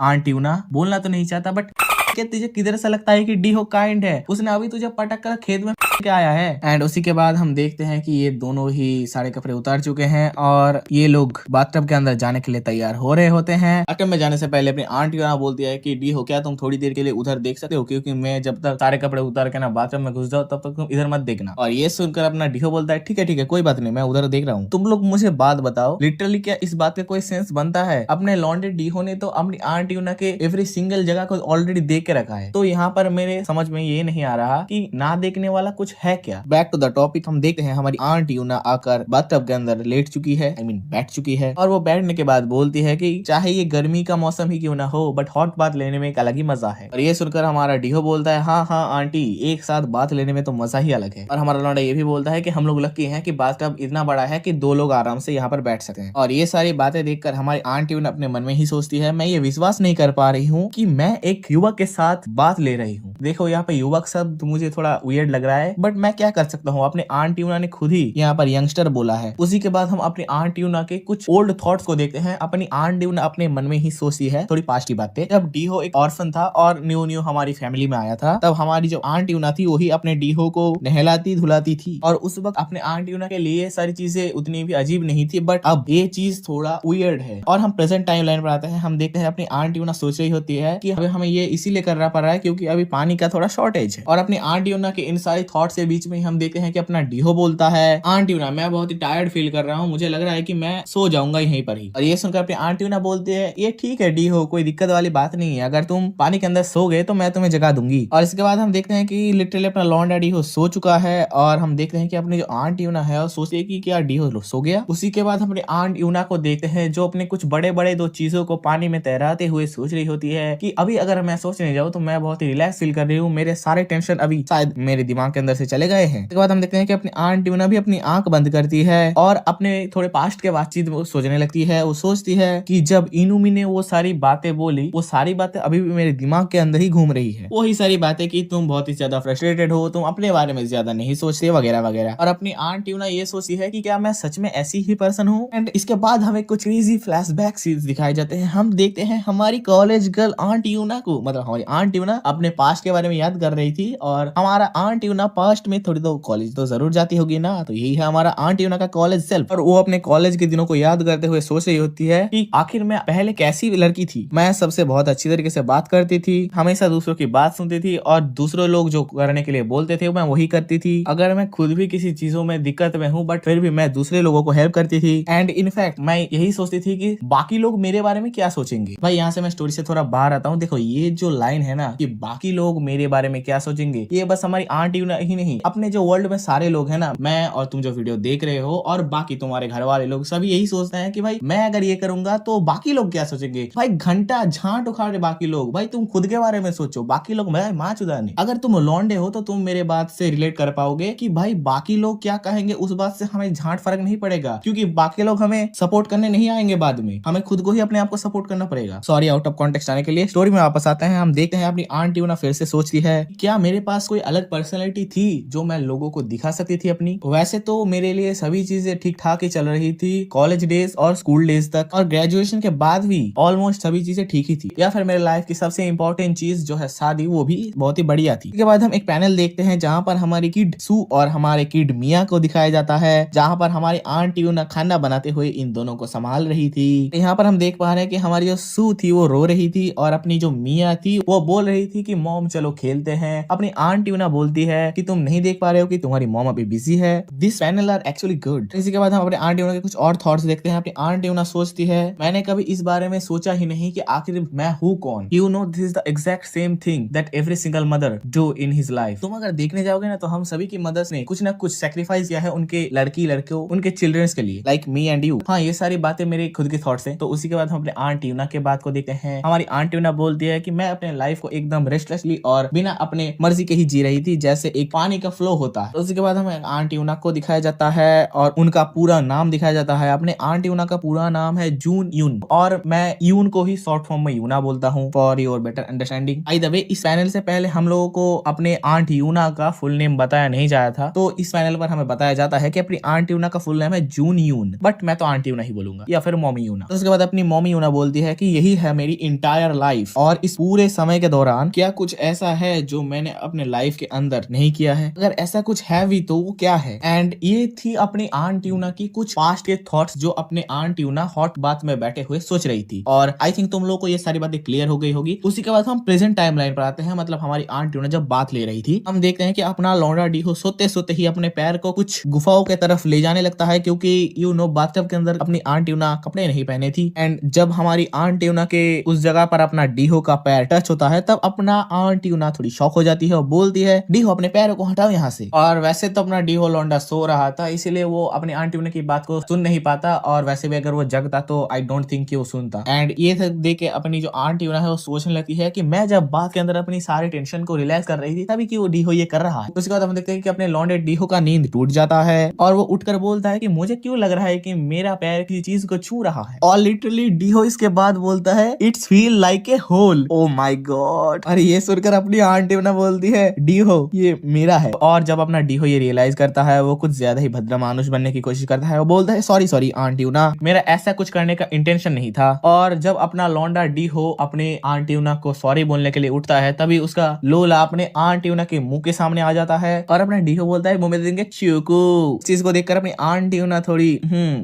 आंट यूना बोलना तो नहीं चाहता बट तुझे किधर से लगता है कि डीहो काइंड है, उसने अभी तुझे पटक कर खेत में के आया है। एंड उसी के बाद हम देखते हैं कि ये दोनों ही सारे कपड़े उतार चुके हैं और ये लोग बाथटब के अंदर जाने के लिए तैयार हो रहे होते हैं। बाथटब में जाने से पहले अपनी आंट यहाँ बोलती है कि डीहो क्या तुम थोड़ी देर के लिए उधर देख सकते हो, क्योंकि मैं जब तक सारे कपड़े उतार के ना बाथटब में घुस जाओ तब तक तुम इधर मत देखना। और ये सुनकर अपना डीहो बोलता है ठीक है कोई बात नहीं, मैं उधर देख रहा हूँ। तुम लोग मुझे बात बताओ, लिटरली क्या इस बात का कोई सेंस बनता है? अपने लॉन्डे डीहो ने तो अपनी आंट यूना के एवरी सिंगल जगह को ऑलरेडी देख के रखा है। तो यहाँ पर मेरे समझ में ये नहीं आ रहा कि ना देखने वाला कुछ है क्या। बैक टू द टॉपिक, हम देखते हैं हमारी आंट यूना आकर बाथटब के अंदर लेट चुकी है, बैठ चुकी है, और वो बैठने के बाद बोलती है कि चाहे ये गर्मी का मौसम ही क्यों ना हो, बट हॉट बाथ लेने में एक अलग ही मजा है। और ये सुनकर हमारा डीहो बोलता है, हाँ हाँ आंटी, एक साथ बाथ लेने में तो मजा ही अलग है। और हमारा लौंडा ये भी बोलता है कि हम लोग लकी हैं कि बाथटब इतना बड़ा है कि 2 लोग आराम से यहाँ पर बैठ सकते हैं। और ये सारी बातें देखकर हमारी आंटी अपने मन में ही सोचती है, मैं ये विश्वास नहीं कर पा रही हूँ कि मैं एक युवक के साथ बात ले रही हूँ। देखो यहाँ पे युवक शब्द मुझे थोड़ा वियर्ड लग रहा है, बट मैं क्या कर सकता हूँ, अपने आंट यूना ने खुद ही यहाँ पर यंगस्टर बोला है। उसी के बाद हम अपनी आंट यूना के कुछ ओल्ड थॉट्स को देखते हैं। अपनी आंट यूना अपने मन में ही सोचती है थोड़ी पास्ट की बातें। जब डीहो एक ऑर्फन था और न्यू हमारी फैमिली में आया था, तब हमारी जो आंट यूना थी वही अपने डीहो को नहलाती धुलाती थी, और उस वक्त अपने आंट यूना के लिए सारी चीजें उतनी भी अजीब नहीं थी, बट अब ये चीज थोड़ा वियर्ड है। और हम प्रेजेंट टाइम लाइन पर आते हैं, हम देखते हैं अपनी आंट यूना सोच रही होती है कि अभी हमें ये इसीलिए करना पड़ रहा है क्योंकि अभी पानी का थोड़ा शॉर्टेज है। और अपनी आंट यूना के इन सारे थॉट्स के बीच में हम देखते हैं कि अपना डीहो बोलता है, आंट यूना मैं बहुत ही टायर्ड फील कर रहा हूँ, मुझे लग रहा है कि मैं सो जाऊंगा यहीं पर ही। और ये सुनकर अपनी आंट यूना बोलती है, ये ठीक है डीहो, कोई दिक्कत वाली बात नहीं है, अगर तुम पानी के अंदर सो गए तो मैं तुम्हें जगा दूंगी। और इसके बाद हम देखते हैं कि लिटरली अपना लॉन्डा डीहो सो चुका है, और हम देखते हैं कि अपनी जो आंट यूना है वो सोचती है कि क्या डीहो सो गया। उसी के बाद अपने आंट यूना को देखते हैं जो अपने कुछ बड़े बड़े 2 चीजों को पानी में तैराते हुए सोच रही होती है कि अभी अगर मैं सोचने जाऊँ तो मैं बहुत ही रिलैक्स फील कर रही हूँ, मेरे सारे टेंशन अभी शायद मेरे दिमाग के अंदर से चले गए हैं। इसके बाद हम देखते हैं कि अपनी आंट यूना भी अपनी आंख बंद करती है और अपने थोड़े पास्ट के बातचीत वो सोचने लगती है। वो सोचती है कि जब इनुमी ने वो सारी बातें बोली, वो सारी बातें अभी भी मेरे दिमाग के अंदर ही घूम रही है, वही सारी बातें कि तुम बहुत ही ज्यादा फ्रस्ट्रेटेड हो, तुम अपने बारे में ज्यादा नहीं सोचते वगैरह वगैरह। और अपनी आंट यूना ये सोचती है कि क्या मैं सच में ऐसी ही पर्सन हूँ। एंड इसके बाद हमें कुछ क्रेजी फ्लैशबैक सीन्स दिखाए जाते हैं। हम देखते हैं हमारी कॉलेज गर्ल आंट यूना को, मतलब हमारी आंट यूना अपने पास्ट के बारे में याद कर रही थी, और हमारा आंट यूना पास्ट में थोड़ी तो कॉलेज तो जरूर जाती होगी ना, तो यही है हमारा आंट यूना का कॉलेज सेल्फ। और वो अपने कॉलेज के दिनों को याद करते हुए सोच रही होती है कि आखिर मैं पहले कैसी लड़की थी, मैं सबसे बहुत अच्छी तरीके से बात करती थी, हमेशा दूसरों की बात सुनती थी, और दूसरों लोग जो करने के लिए बोलते थे मैं वही करती थी। अगर मैं खुद भी किसी चीजों में दिक्कत में हूँ, बट फिर भी मैं दूसरे लोगों को हेल्प करती थी। एंड इनफैक्ट मैं यही सोचती थी कि बाकी लोग मेरे बारे में क्या सोचेंगे। भाई यहाँ से मैं स्टोरी से थोड़ा बाहर आता हूँ। देखो ये जो लाइन है ना कि बाकी लोग मेरे बारे में क्या सोचेंगे, ये बस हमारी आंट यूना ही नहीं, अपने जो वर्ल्ड में सारे लोग हैं ना, मैं और तुम जो वीडियो देख रहे हो और बाकी तुम्हारे घर वाले लोग सभी यही सोचते हैं कि भाई मैं अगर ये करूंगा तो बाकी लोग क्या सोचेंगे। भाई घंटा झांट उखाड़े बाकी लोग, भाई तुम खुद के बारे में सोचो, बाकी लोग मैं माँ चुदाने। अगर तुम लौंडे हो तो तुम मेरे बात से रिलेट कर पाओगे कि भाई बाकी लोग क्या कहेंगे, उस बात से हमें झांट फर्क नहीं पड़ेगा, क्योंकि बाकी लोग हमें सपोर्ट करने नहीं आएंगे, बाद में हमें खुद को ही अपने आप को सपोर्ट करना पड़ेगा। सॉरी आउट ऑफ कॉन्टेक्स्ट आने के लिए। स्टोरी में वापस आते हैं। हम देखते हैं अपनी आंट यूना फिर से सोचती है क्या मेरे पास कोई अलग पर्सनैलिटी थी जो मैं लोगों को दिखा सकती थी अपनी। वैसे तो मेरे लिए सभी चीजें ठीक ठाक ही चल रही थी कॉलेज डेज और स्कूल डेज तक, और ग्रेजुएशन के बाद भी ऑलमोस्ट सभी चीजें ठीक ही थी, या फिर मेरे लाइफ की सबसे इंपॉर्टेंट चीज जो है शादी, वो भी बहुत ही बढ़िया थी। इसके बाद हम एक पैनल देखते हैं जहाँ पर हमारी किड सू और हमारे किड मिया को दिखाया जाता है, जहाँ पर हमारी आंट यूना खाना बनाते हुए इन दोनों को संभाल रही थी। यहाँ पर हम देख पा रहे हैं कि हमारी जो सू थी वो रो रही थी, और अपनी जो मिया थी वो बोल रही थी कि मॉम चलो खेलते हैं। अपनी आंट यूना बोलती है कि तुम नहीं देख पा रहे हो कि तुम्हारी मॉम अभी बिजी है। This panel are actually good. इसी के बाद हम अपने आंट यूना के कुछ और थॉट्स देखते हैं। अपनी आंट यूना सोचती है मैंने कभी इस बारे में सोचा ही नहीं कि आखिर मैं हूँ कौन। You know this is the exact same thing that every single mother do in his life. तुम अगर देखने जाओगे ना तो हम सभी की मदर्स ने कुछ ना कुछ सेक्रीफाइस किया है उनके लड़की लड़कों, उनके चिल्ड्रंस के लिए, लाइक मी एंड यू। हाँ, ये सारी बातें मेरे खुद के थॉट्स हैं। तो उसी के बाद हम अपने आंट यूना के बात को देखते हैं। हमारी आंट यूना बोलती है कि मैं अपने लाइफ को एकदम रेस्टलेसली और बिना अपने मर्जी के ही जी रही थी, जैसे एक पानी का फ्लो होता है। तो उसके बाद हमें आंट यूना को दिखाया जाता है और उनका पूरा नाम दिखाया जाता है। अपने आंट यूना का पूरा नाम है जून यून, और मैं यून को ही शॉर्ट फॉर्म में यूना बोलता हूँ for your better understanding. By the way, इस पैनल से पहले हम लोगों को अपने आंट यूना का फुल नेम बताया नहीं जाया था, तो इस पैनल पर हमें बताया जाता है कि अपनी आंट यूना का फुल नेम है जून यून, बट मैं तो आंट यूना ही बोलूंगा, या फिर मॉमी यूना। तो उसके बाद अपनी मॉमी यूना बोलती है कि यही है मेरी इंटायर लाइफ, और इस पूरे समय के दौरान क्या कुछ ऐसा है जो मैंने अपने लाइफ के अंदर नहीं किया है? अगर ऐसा कुछ है भी तो वो क्या है? एंड ये थी अपनी आंट ट्यूना की कुछ पास्ट के थॉट्स जो अपने आंट ट्यूना हॉट बाथ में बैठे हुए सोच रही थी। और आई थिंक तुम लोगों को ये सारी बातें क्लियर हो गई होगी। उसी के बाद हम प्रेजेंट टाइम लाइन पर आते हैं, मतलब हमारी आंट ट्यूना जब बात ले रही थी, हम देखते हैं कि अपना लौंडा डीहो सोते सोते ही अपने पैर को कुछ गुफाओं के तरफ ले जाने लगता है, क्योंकि यू नो बाथटब के अंदर अपनी आंट ट्यूना कपड़े नहीं पहने थी। एंड जब हमारी आंट ट्यूना के उस जगह पर अपना डीहो का पैर टच होता है, तब अपना आंट ट्यूना थोड़ी शॉक हो जाती है और बोलती है, डीहो अपने पैरों को हटाओ यहाँ से। और वैसे तो अपना डीहो लौंडा सो रहा था, इसीलिए वो अपनी आंट ट्यूना की बात को सुन नहीं पाता, और वैसे भी अगर वो जगता तो आई डोंट थिंक कि वो सुनता। एंड ये देख के अपनी जो आंट ट्यूना है वो सोचने लगती है कि मैं जब बात के अंदर अपनी सारी टेंशन को रिलैक्स कर रही थी, तभी कि वो डीहो ये कर रहा है। उसके बाद हम देखते हैं कि अपने लौंडे डीहो का नींद टूट जाता है और वो उठकर बोलता है कि मुझे क्यों लग रहा है कि मेरा पैर किसी चीज को छू रहा है। और लिटरली डीहो इसके बाद बोलता है, it's feel like a hole. Oh my God. अरे ये सुनकर अपनी आंट ट्यूना बोलती है, डीहो ये मेरा है। और जब अपना डीहो ये रियलाइज करता है, वो कुछ ज्यादा ही भद्रा मानुष बनने की कोशिश करता है। वो बोलता है, सॉरी सॉरी आंट ट्यूना, मेरा ऐसा कुछ करने का इंटेंशन नहीं था। और जब अपना लौंडा डीहो अपने आंट ट्यूना को सॉरी बोलने के लिए उठता है, तभी उसका लोला अपने आंट ट्यूना के मुंह के सामने आ जाता है और अपना डीहो बोलता है, मुंह में दे देंगे चीकू। इस चीज को देखकर अपनी आंट ट्यूना थोड़ी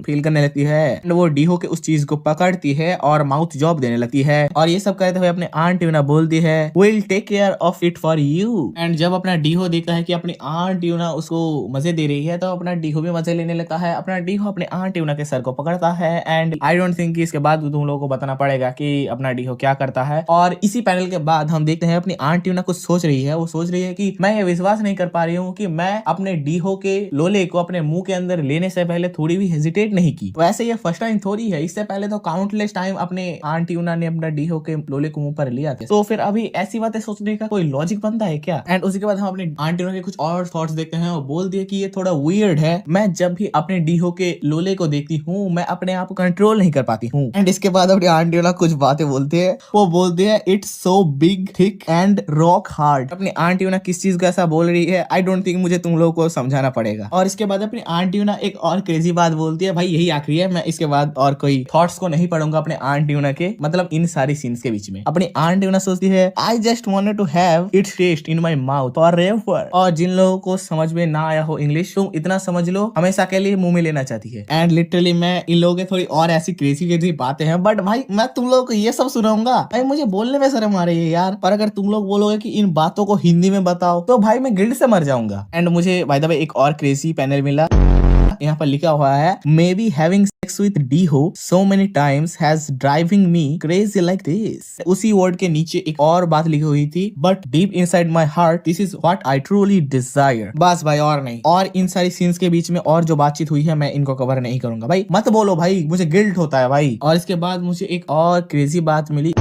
फील करने लगती है। वो डीहो के उस चीज को पकड़ती है और माउथ जॉब देने लगती है। और ये सब कहते हुए अपने आंट ट्यूना बोलती है, will take care of it for you. And जब अपना डीहो देखता है कि अपनी आंट ट्यूना उसको मजे दे रही है, तो अपना डीहो भी मजे लेने लगता है। अपना डीहो अपने आंट ट्यूना के सर को पकड़ता है। एंड आई डोंट थिंक कि इसके बाद तुम लोगों को बताना पड़ेगा कि अपना डीहो क्या करता है। और इसी पैनल के बाद हम देखते हैं अपनी आंट ट्यूना कुछ सोच रही है। वो सोच रही है कि मैं ये विश्वास नहीं कर पा रही हूँ कि मैं अपने डीहो के लोले को अपने मुंह के अंदर लेने से पहले थोड़ी भी हेजिटेट नहीं की। वैसे ये फर्स्ट टाइम थोड़ी है, इससे पहले तो काउंटलेस टाइम अपने आंट ट्यूना ने अपना डीहो के लोले को मुंह पर लिया था। तो फिर अभी ऐसी बातें सोचने का कोई लॉजिक बनता है क्या? एंड उसी के बाद हम अपने आंट ट्यूना के कुछ और थॉट्स देखते हैं। वो बोलती है कि ये थोड़ा वियर्ड है, मैं जब भी अपने डीहो के लोले को देखती हूँ, मैं अपने आप को कंट्रोल नहीं कर पाती हूँ। एंड इसके बाद अपने आंट ट्यूना कुछ बातें बोलते हैं। वो बोलते हैं, it's so big, thick and rock hard. अपनी आंट ट्यूना किस चीज को ऐसा बोल रही है, आई डोंट थिंक मुझे तुम लोगों को समझाना पड़ेगा। और इसके बाद अपनी आंट ट्यूना एक और क्रेजी बात बोलती है। भाई यही आखिरी है, मैं इसके बाद और कोई थॉट्स को नहीं पढ़ूंगा अपने आंट ट्यूना के, मतलब इन सारी सीन्स के बीच में। अपनी आंट ट्यूना सोचती है, I just wanted to have its taste in my mouth forever. और जिन लोगों को समझ में ना आया हो इंग्लिश, तुम इतना समझ लो, हमेशा के लिए मुंह में लेना चाहती है। एंड लिटरली मैं इन लोगों के थोड़ी और ऐसी क्रेजी बातें हैं, बट भाई मैं तुम लोगों को ये सब सुनाऊंगा, भाई मुझे बोलने में शर्म आ रही है यार। पर अगर तुम लोग बोलोगे कि इन बातों को हिंदी में बताओ, तो भाई मैं गिल्ट से मर जाऊंगा। एंड मुझे बाय द वे एक और क्रेजी पैनल मिला। यहाँ पर लिखा हुआ है, maybe having sex with Daeho so many times has driving me crazy like this. उसी वर्ड के नीचे एक और बात लिखी हुई थी, but deep inside my heart this is what I truly desire. बस भाई और नहीं। और इन सारी सीन्स के बीच में और जो बातचीत हुई है, मैं इनको कवर नहीं करूंगा। भाई मत बोलो भाई, मुझे गिल्ट होता है भाई। और इसके बाद मुझे एक और क्रेजी बात मिली।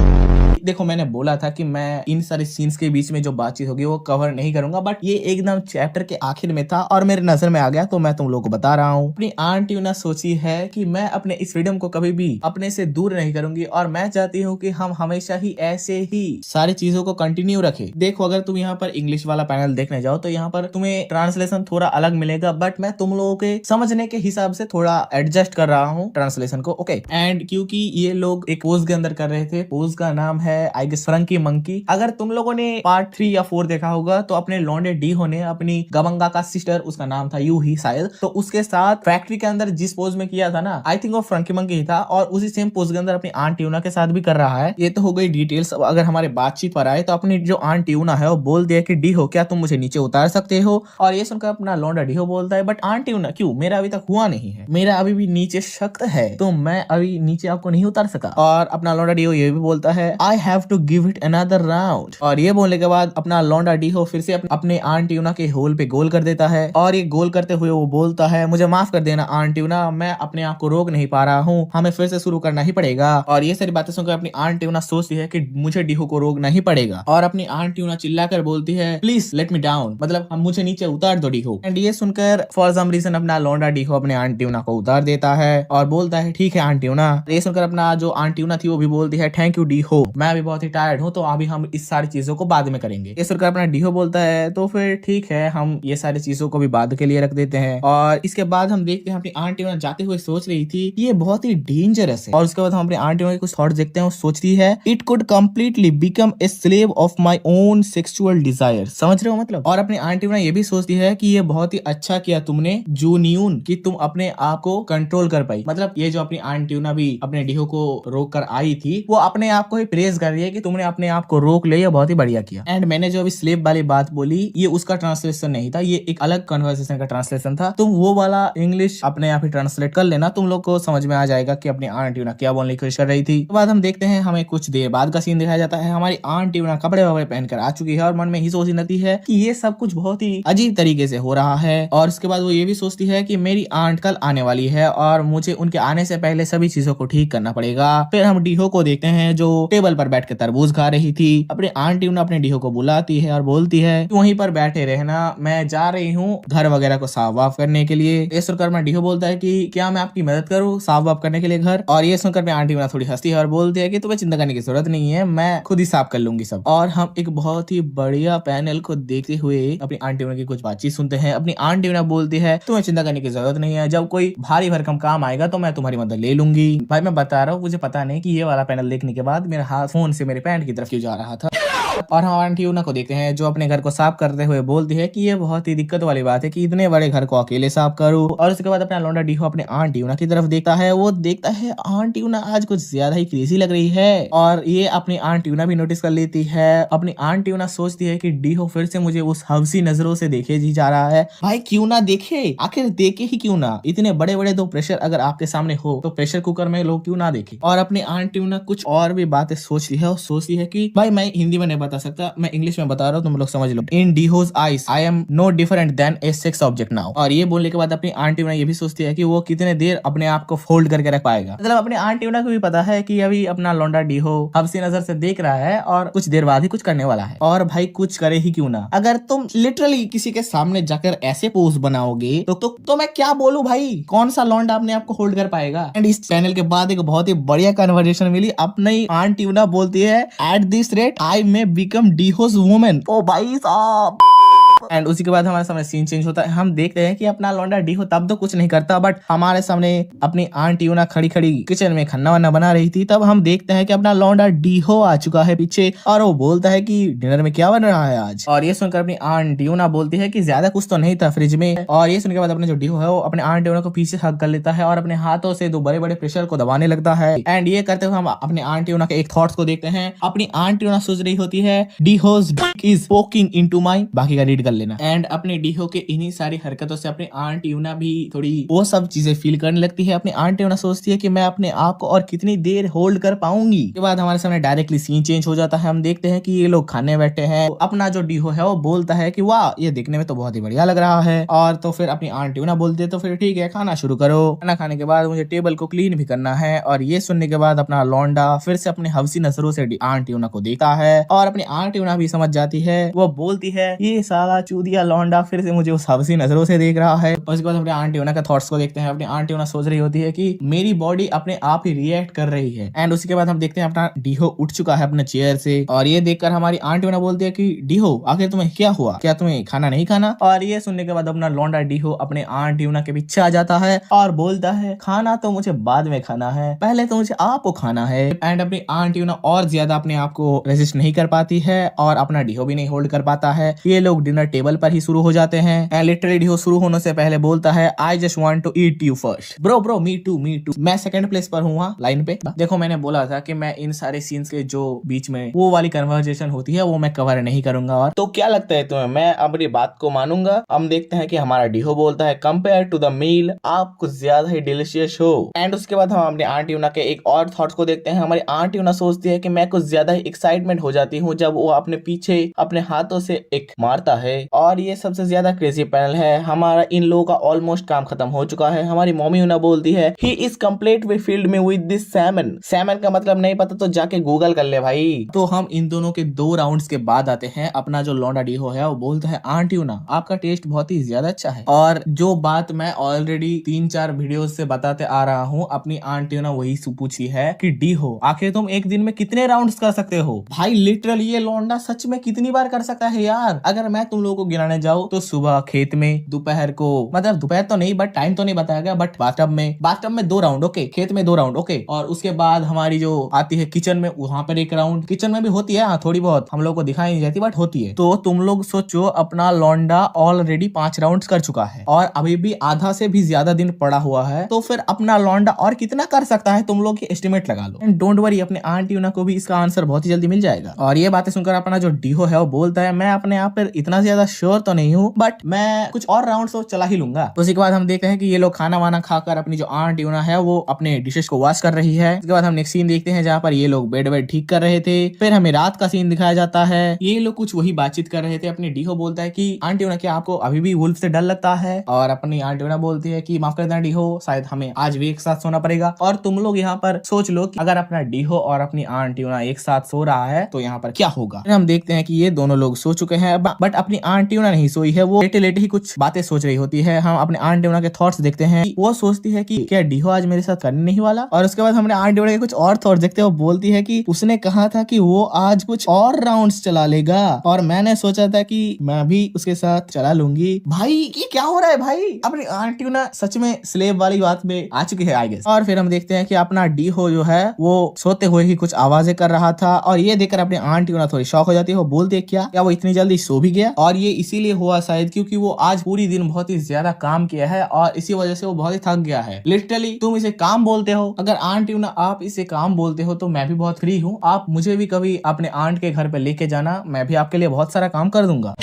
देखो मैंने बोला था कि मैं इन सारे सीन्स के बीच में जो बातचीत होगी वो कवर नहीं करूंगा, बट ये एकदम चैप्टर के आखिर में था और मेरे नजर में आ गया, तो मैं तुम लोगों को बता रहा हूँ। अपनी आंट ट्यूना सोची है कि मैं अपने इस फ्रीडम को कभी भी अपने से दूर नहीं करूंगी, और मैं चाहती हूँ कि हम हमेशा ही ऐसे ही सारी चीजों को कंटिन्यू रखें। देखो अगर तुम यहाँ पर इंग्लिश वाला पैनल देखने जाओ, तो यहाँ पर तुम्हें ट्रांसलेशन थोड़ा अलग मिलेगा, बट मैं तुम लोगों के समझने के हिसाब से थोड़ा एडजस्ट कर रहा हूँ ट्रांसलेशन को। ओके। एंड क्योंकि ये लोग एक पोज के अंदर कर रहे थे, पोज का नाम है आई गेस फ्रंकी मंकी। अगर तुम लोगों ने पार्ट 3 या 4 देखा होगा, तो अपने लौंडे डीहो ने अपनी गबंगा का सिस्टर, उसका नाम था यू ही शायद, तो उसके साथ फैक्ट्री के अंदर जिस पोज में किया था ना, आई थिंक वो फ्रंकी मंकी ही था, और उसी सेम पोज के अंदर अपनी आंट ट्यूना के साथ भी कर रहा है। ये तो हो गई डिटेल्स। अगर हमारे बातचीत पर आए, तो अपनी जो आंट ट्यूना है वो बोल दिया कि डीहो क्या तुम मुझे नीचे उतार सकते हो। और ये सुनकर अपना लौंडा डीहो बोलता है, बट आंट ट्यूना क्यों, मेरा अभी तक हुआ नहीं है, मेरा अभी भी नीचे शक्त है, तो मैं अभी नीचे आपको नहीं उतार सका। और अपना लौंडा डीहो ये भी बोलता है, I have to give it another round. और ये बोलने के बाद अपना लौंडा डीहो फिर से अपने आंट ट्यूना के होल पे गोल कर देता है। और ये गोल करते हुए वो बोलता है, मुझे माफ कर देना आंट ट्यूना, मैं अपने आप को रोक नहीं पा रहा हूँ, हमें फिर से शुरू करना ही पड़ेगा। और ये सारी बातें सुनकर अपनी आंट ट्यूना सोचती है कि मुझे डीहो को रोकना ही पड़ेगा। और अपनी आंट ट्यूना चिल्लाकर बोलती है, प्लीज लेट मी डाउन, मतलब हम मुझे नीचे उतार दो डीहो। एंड ये सुनकर फॉर सम रीजन अपना लौंडा डीहो अपने आंट ट्यूना को उतार देता है और बोलता है, ठीक है आंट ट्यूना। ये सुनकर अपना जो आंट ट्यूना थी वो भी बोलती है, थैंक यू डीहो, मैं अभी बहुत ही टायर्ड हूँ, तो अभी हम इस सारी चीजों को बाद में करेंगे। ये सुनकर अपना डीहो बोलता है तो फिर ठीक है, हम ये सारी चीजों को भी बाद के लिए रख देते हैं। और इसके बाद हम देखते हैं अपनी आंटी जाते हुए सोच रही थी कि ये बहुत ही डेंजरस है। और उसके बाद हम अपनी आंटी के कुछ थॉट्स देखते हैं। वो सोचती है it could completely become a slave of my own sexual desire. समझ रहे हो मतलब। और अपनी आंटी ये भी सोचती है कि ये बहुत ही अच्छा किया तुमने जूनियन, कि तुम अपने आप को कंट्रोल कर पाई। मतलब ये जो अपनी आंटी भी अपने डीहो को रोक कर आई थी, वो अपने आप को ही प्रेज कर रही है कि तुमने अपने आप को रोक लिया, बहुत ही बढ़िया किया। एंड मैंने जो अभी स्लेव वाली बात बोली, ये उसका ट्रांसलेशन नहीं था, ये एक अलग कन्वर्सेशन का ट्रांसलेशन था। तुम वो वाला इंग्लिश अपने आप ही ट्रांसलेट कर लेना, तुम लोग को समझ में आ जाएगा कि अपनी आंटी क्या बोलने की कोशिश कर रही थी। उसके बाद हम देखते हैं, हमें कुछ देर बाद का सीन दिखाया जाता है। हमारी आंटी कपड़े वपड़े पहनकर आ चुकी है और मन में ही सोचती रहती है कि ये सब कुछ बहुत ही अजीब तरीके से हो रहा है। और उसके बाद वो ये भी सोचती है कि मेरी आंट कल आने वाली है और मुझे उनके आने से पहले सभी चीजों को ठीक करना पड़ेगा। फिर हम डीहो को देखते हैं जो टेबल पर बैठ के तरबूज खा रही थी। अपने आंटी अपने डीहो को बुलाती है और बोलती है कि वहीं पर बैठे रहना, मैं जा रही हूँ घर वगैरह को साफ वाफ करने के लिए। ये सुनकर मैं डीहो बोलता है कि क्या मैं आपकी मदद करूँ साफ वाफ करने के लिए घर। और ये सुनकर मैं आंटी थोड़ी हंसती है और बोलती है कि तुम्हें चिंता करने की जरूरत नहीं है, मैं खुद ही साफ कर लूंगी सब। और हम एक बहुत ही बढ़िया पैनल को देखते हुए अपनी आंटी की कुछ बातचीत सुनते हैं। अपनी आंटी बोलती है तुम्हें चिंता करने की जरूरत नहीं है, जब कोई भारी भरकम काम आएगा तो मैं तुम्हारी मदद ले लूंगी। भाई मैं बता रहा हूँ, मुझे पता नहीं कि ये वाला पैनल देखने के बाद मेरा हाथ फोन से मेरे पैंट की तरफ क्यों जा रहा था। और हम आंटी को देखते हैं जो अपने घर को साफ करते हुए बोलती है कि ये बहुत ही दिक्कत वाली बात है कि इतने बड़े घर को अकेले साफ करूं। और उसके बाद अपना लौंडा डीहो अपने आंटी की तरफ देखता है। वो देखता है आंटी आज कुछ ज्यादा ही क्रेजी लग रही है और ये अपनी आंटी भी नोटिस कर लेती है। अपनी आंटी सोचती है कि डीहो फिर से मुझे उस हवसी नजरों से देखे जी जा रहा है। भाई क्यों ना देखे, आखिर देखे ही क्यों ना। इतने बड़े बड़े दो प्रेशर अगर आपके सामने हो तो प्रेशर कुकर में लोग क्यों ना देखे। और अपनी आंटी कुछ और भी बातें सोचती है और सोचती है कि भाई मैं हिंदी में नहीं बता सकता, मैं इंग्लिश में बता रहा हूँ, तुम लोग समझ लो। In Daeho's eyes I am no different than a sex object now. और ये बोलने के बाद अपनी आंटी ये भी सोचती है कि वो कितने देर अपने आप को फोल्ड करके रख पाएगा। मतलब अपनी आंटी को भी पता है कि अभी अपना लौंडा डीहो हवसी नजर से देख रहा है और कुछ देर बाद ही कुछ करने वाला है। और भाई कुछ करे ही क्यों ना, अगर तुम लिटरली किसी के सामने जाकर ऐसे पोज बनाओगे तो मैं क्या बोलूं भाई, कौन सा लौंडा अपने आप को होल्ड कर पाएगा। एंड इस चैनल के बाद एक बहुत ही बढ़िया कन्वर्सेशन मिली। अपनी आंटी बोलती है at this rate I may become Daeho's women. ओ भाई साहब। एंड उसी के बाद हमारे सामने सीन चेंज होता है। हम देखते हैं कि अपना लौंडा डीहो तब तो कुछ नहीं करता, बट हमारे सामने अपनी आंटी खड़ी खड़ी किचन में खाना वाना बना रही थी। तब हम देखते हैं कि अपना लौंडा डीहो आ चुका है पीछे और वो बोलता है कि डिनर में क्या बन रहा है आज। और ये सुनकर अपनी आंटी बोलती है कि ज्यादा कुछ तो नहीं था फ्रिज में। और ये सुनने के बाद अपने जो डीहो है वो अपने आंटी को पीछे हक कर लेता है और अपने हाथों से दो बड़े बड़े प्रेशर को दबाने लगता है। एंड ये करते हुए हम अपने आंटी के एक थॉट्स को देखते हैं। अपनी आंटी सोच रही होती है डीहोज इज पोकिंग इनटू माय, बाकी का रीड कर लेना। एंड अपने डीहो के इन्हीं सारी हरकतों से अपनी आंट यूना भी थोड़ी वो सब चीजें फील करने लगती है। अपनी आंट यूना सोचती है कि मैं अपने आप को और कितनी देर होल्ड कर पाऊंगी। के बाद हमारे सामने डायरेक्टली सीन चेंज हो जाता है। हम देखते हैं कि ये लोग खाने बैठे हैं। तो अपना जो डीहो है वो बोलता है कि वाह ये देखने में तो बहुत ही बढ़िया लग रहा है। और तो फिर अपनी आंट यूना बोलती है तो फिर ठीक है खाना शुरू करो। खाना खाने के बाद मुझे टेबल को क्लीन भी करना है। और ये सुनने के बाद अपना लौंडा फिर से अपने हवसी नजरों से आंट यूना को देखता है और अपनी आंट यूना भी समझ जाती है। वो बोलती है ये साला चूदिया लौंडा फिर से मुझे उस हवसी नजरों से देख रहा है। उसके बाद अपने आंटी ओना का थॉट्स को देखते हैं। अपनी आंटी ओना सोच रही होती है कि मेरी बॉडी अपने आप ही रिएक्ट कर रही है। एंड उसके बाद हम देखते हैं अपना डीहो उठ चुका है अपने चेयर से। और ये देखकर हमारी आंटी ओना बोलती है कि डीहो आखिर तुम्हें क्या हुआ, क्या तुम्हें खाना नहीं खाना। और ये सुनने के बाद अपना लौंडा डीहो अपने आंटी ओना के पीछे आ जाता है और बोलता है खाना तो मुझे बाद में खाना है, पहले तो मुझे आपको खाना है। एंड अपनी आंटी ओना और ज्यादा अपने आप को रेजिस्ट नहीं कर पाती है और अपना डीहो भी नहीं होल्ड कर पाता है। ये लोग डिनर टेबल पर ही शुरू हो जाते हैं। एंड लिटरली डीहो शुरू होने से पहले बोलता है I just want to eat you first. Bro me too मैं सेकंड प्लेस पर हूँ वहाँ लाइन पे। देखो मैंने बोला था कि मैं इन सारे सीन्स के जो बीच में वो वाली कन्वर्सेशन होती है वो मैं कवर नहीं करूंगा। और तो क्या लगता है तुम्हें, मैं अपनी बात को मानूंगा? हम देखते हैं कि हमारा डीहो बोलता है कंपेयर टू द मील आप कुछ ज्यादा ही डिलीशियस हो। एंड उसके बाद हम अपनी आंटी यूना के एक और थॉट्स को देखते हैं। हमारी आंटी यूना सोचती है कि मैं कुछ ज्यादा ही एक्साइटमेंट हो जाती हूँ जब वो अपने पीछे अपने हाथों से एक मारता है है। और ये सबसे ज्यादा क्रेजी पैनल है। हमारा इन लोगों का ऑलमोस्ट काम खत्म हो चुका है। हमारी मम्मी उन्हें बोलती है he is complete we field में विद दिस सैमन। सैमन का मतलब नहीं पता तो जाके गूगल कर ले भाई। तो हम इन दोनों के 2 राउंड्स के बाद आते हैं। अपना जो लौंडा डीहो है वो बोलता है आंट यूना आपका टेस्ट बहुत ही ज्यादा अच्छा है। और जो बात मैं ऑलरेडी 3-4 वीडियो से बताते आ रहा हूँ, अपनी आंट यूना वही पूछी है कि डीहो आखिर तुम एक दिन में कितने राउंड्स कर सकते हो। भाई लिटरली ये लौंडा सच में कितनी बार कर सकता है यार। अगर मैं तुम लोगों को गिनाने जाऊँ तो सुबह खेत में, दोपहर को, मतलब दोपहर तो नहीं बट टाइम तो नहीं बताया गया, बट बाथटब में 2 राउंड ओके, खेत में 2 राउंड ओके, और उसके बाद हमारी जो आती है किचन में, वहां पर 1 राउंड। किचन में भी होती है थोड़ी बहुत, हम लोग को दिखाई नहीं जाती बट होती है। तो तुम लोग सोचो अपना लौंडा ऑलरेडी 5 राउंड कर चुका है और अभी भी आधा से भी ज्यादा दिन पड़ा हुआ है। तो फिर अपना लौंडा और कितना कर सकता है तुम लोग की एस्टिमेट लगा लो। एंड डोंट वरी, अपने आंटी यूना को भी इसका आंसर बहुत ही जल्दी मिल जाएगा। और ये बातें सुनकर अपना जो डीहो है वो बोलता है मैं अपने आप पर इतना ज्यादा श्योर तो नहीं हूँ बट मैं कुछ और राउंड तो चला ही लूंगा। तो उसके बाद हम देखते हैं कि ये लोग खाना वाना खाकर अपनी जो आंट यूना है वो अपने डिशेस को वॉश कर रही है। उसके बाद हम नेक्स्ट सीन देखते हैं जहाँ पर ये लोग बेड वेड ठीक कर रहे थे। फिर हमें रात का सीन दिखाया जाता है। ये लोग कुछ वही बातचीत कर रहे थे। अपने डीहो बोलता है कि आंट यूना क्या आपको अभी भी वुल्फ से डर लगता है? और अपनी आंट यूना बोलती है कि माफ कर देना डीहो, शायद हमें आज भी एक साथ सोना पड़ेगा। और तुम लोग यहाँ पर सोच लो कि अगर अपना डीहो और अपनी आंट यूना एक साथ सो रहा है तो यहाँ पर क्या होगा। फिर हम देखते हैं कि ये दोनों लोग सो चुके हैं बट अपनी आंट यूना नहीं सोई है। वो लेटे लेटे ही कुछ बातें सोच रही होती है। हम अपने आंट यूना के थॉट्स देखते हैं। वो सोचती है कि क्या डीहो आज मेरे साथ करने नहीं वाला। और उसके बाद हमने आंट यूना के कुछ और थॉट्स देखते हैं। वो बोलती है कि उसने कहा था कि वो आज कुछ और राउंड्स चला लेगा और मैंने सोचा था कि मैं भी उसके साथ चला लूंगी। भाई ये क्या हो रहा है भाई? अपनी आंट यूना सच में स्लेव वाली बात में आ चुकी है आई गेस। और फिर हम देखते हैं कि अपना डीहो जो है वो सोते हुए ही कुछ आवाजें कर रहा था और ये देखकर अपनी आंट यूना थोड़ी शॉक हो जाती है। वो बोलती है क्या वो इतनी जल्दी सो भी गया? और ये इसीलिए हुआ शायद क्योंकि वो आज पूरी दिन बहुत ही ज्यादा काम किया है और इसी वजह से वो बहुत ही थक गया है। लिटरली तुम इसे काम बोलते हो? अगर आंट यूना आप इसे काम बोलते हो तो मैं भी बहुत फ्री हूँ। आप मुझे भी कभी अपने आंट के घर पे लेके जाना, मैं भी आपके लिए बहुत सारा काम कर दूंगा।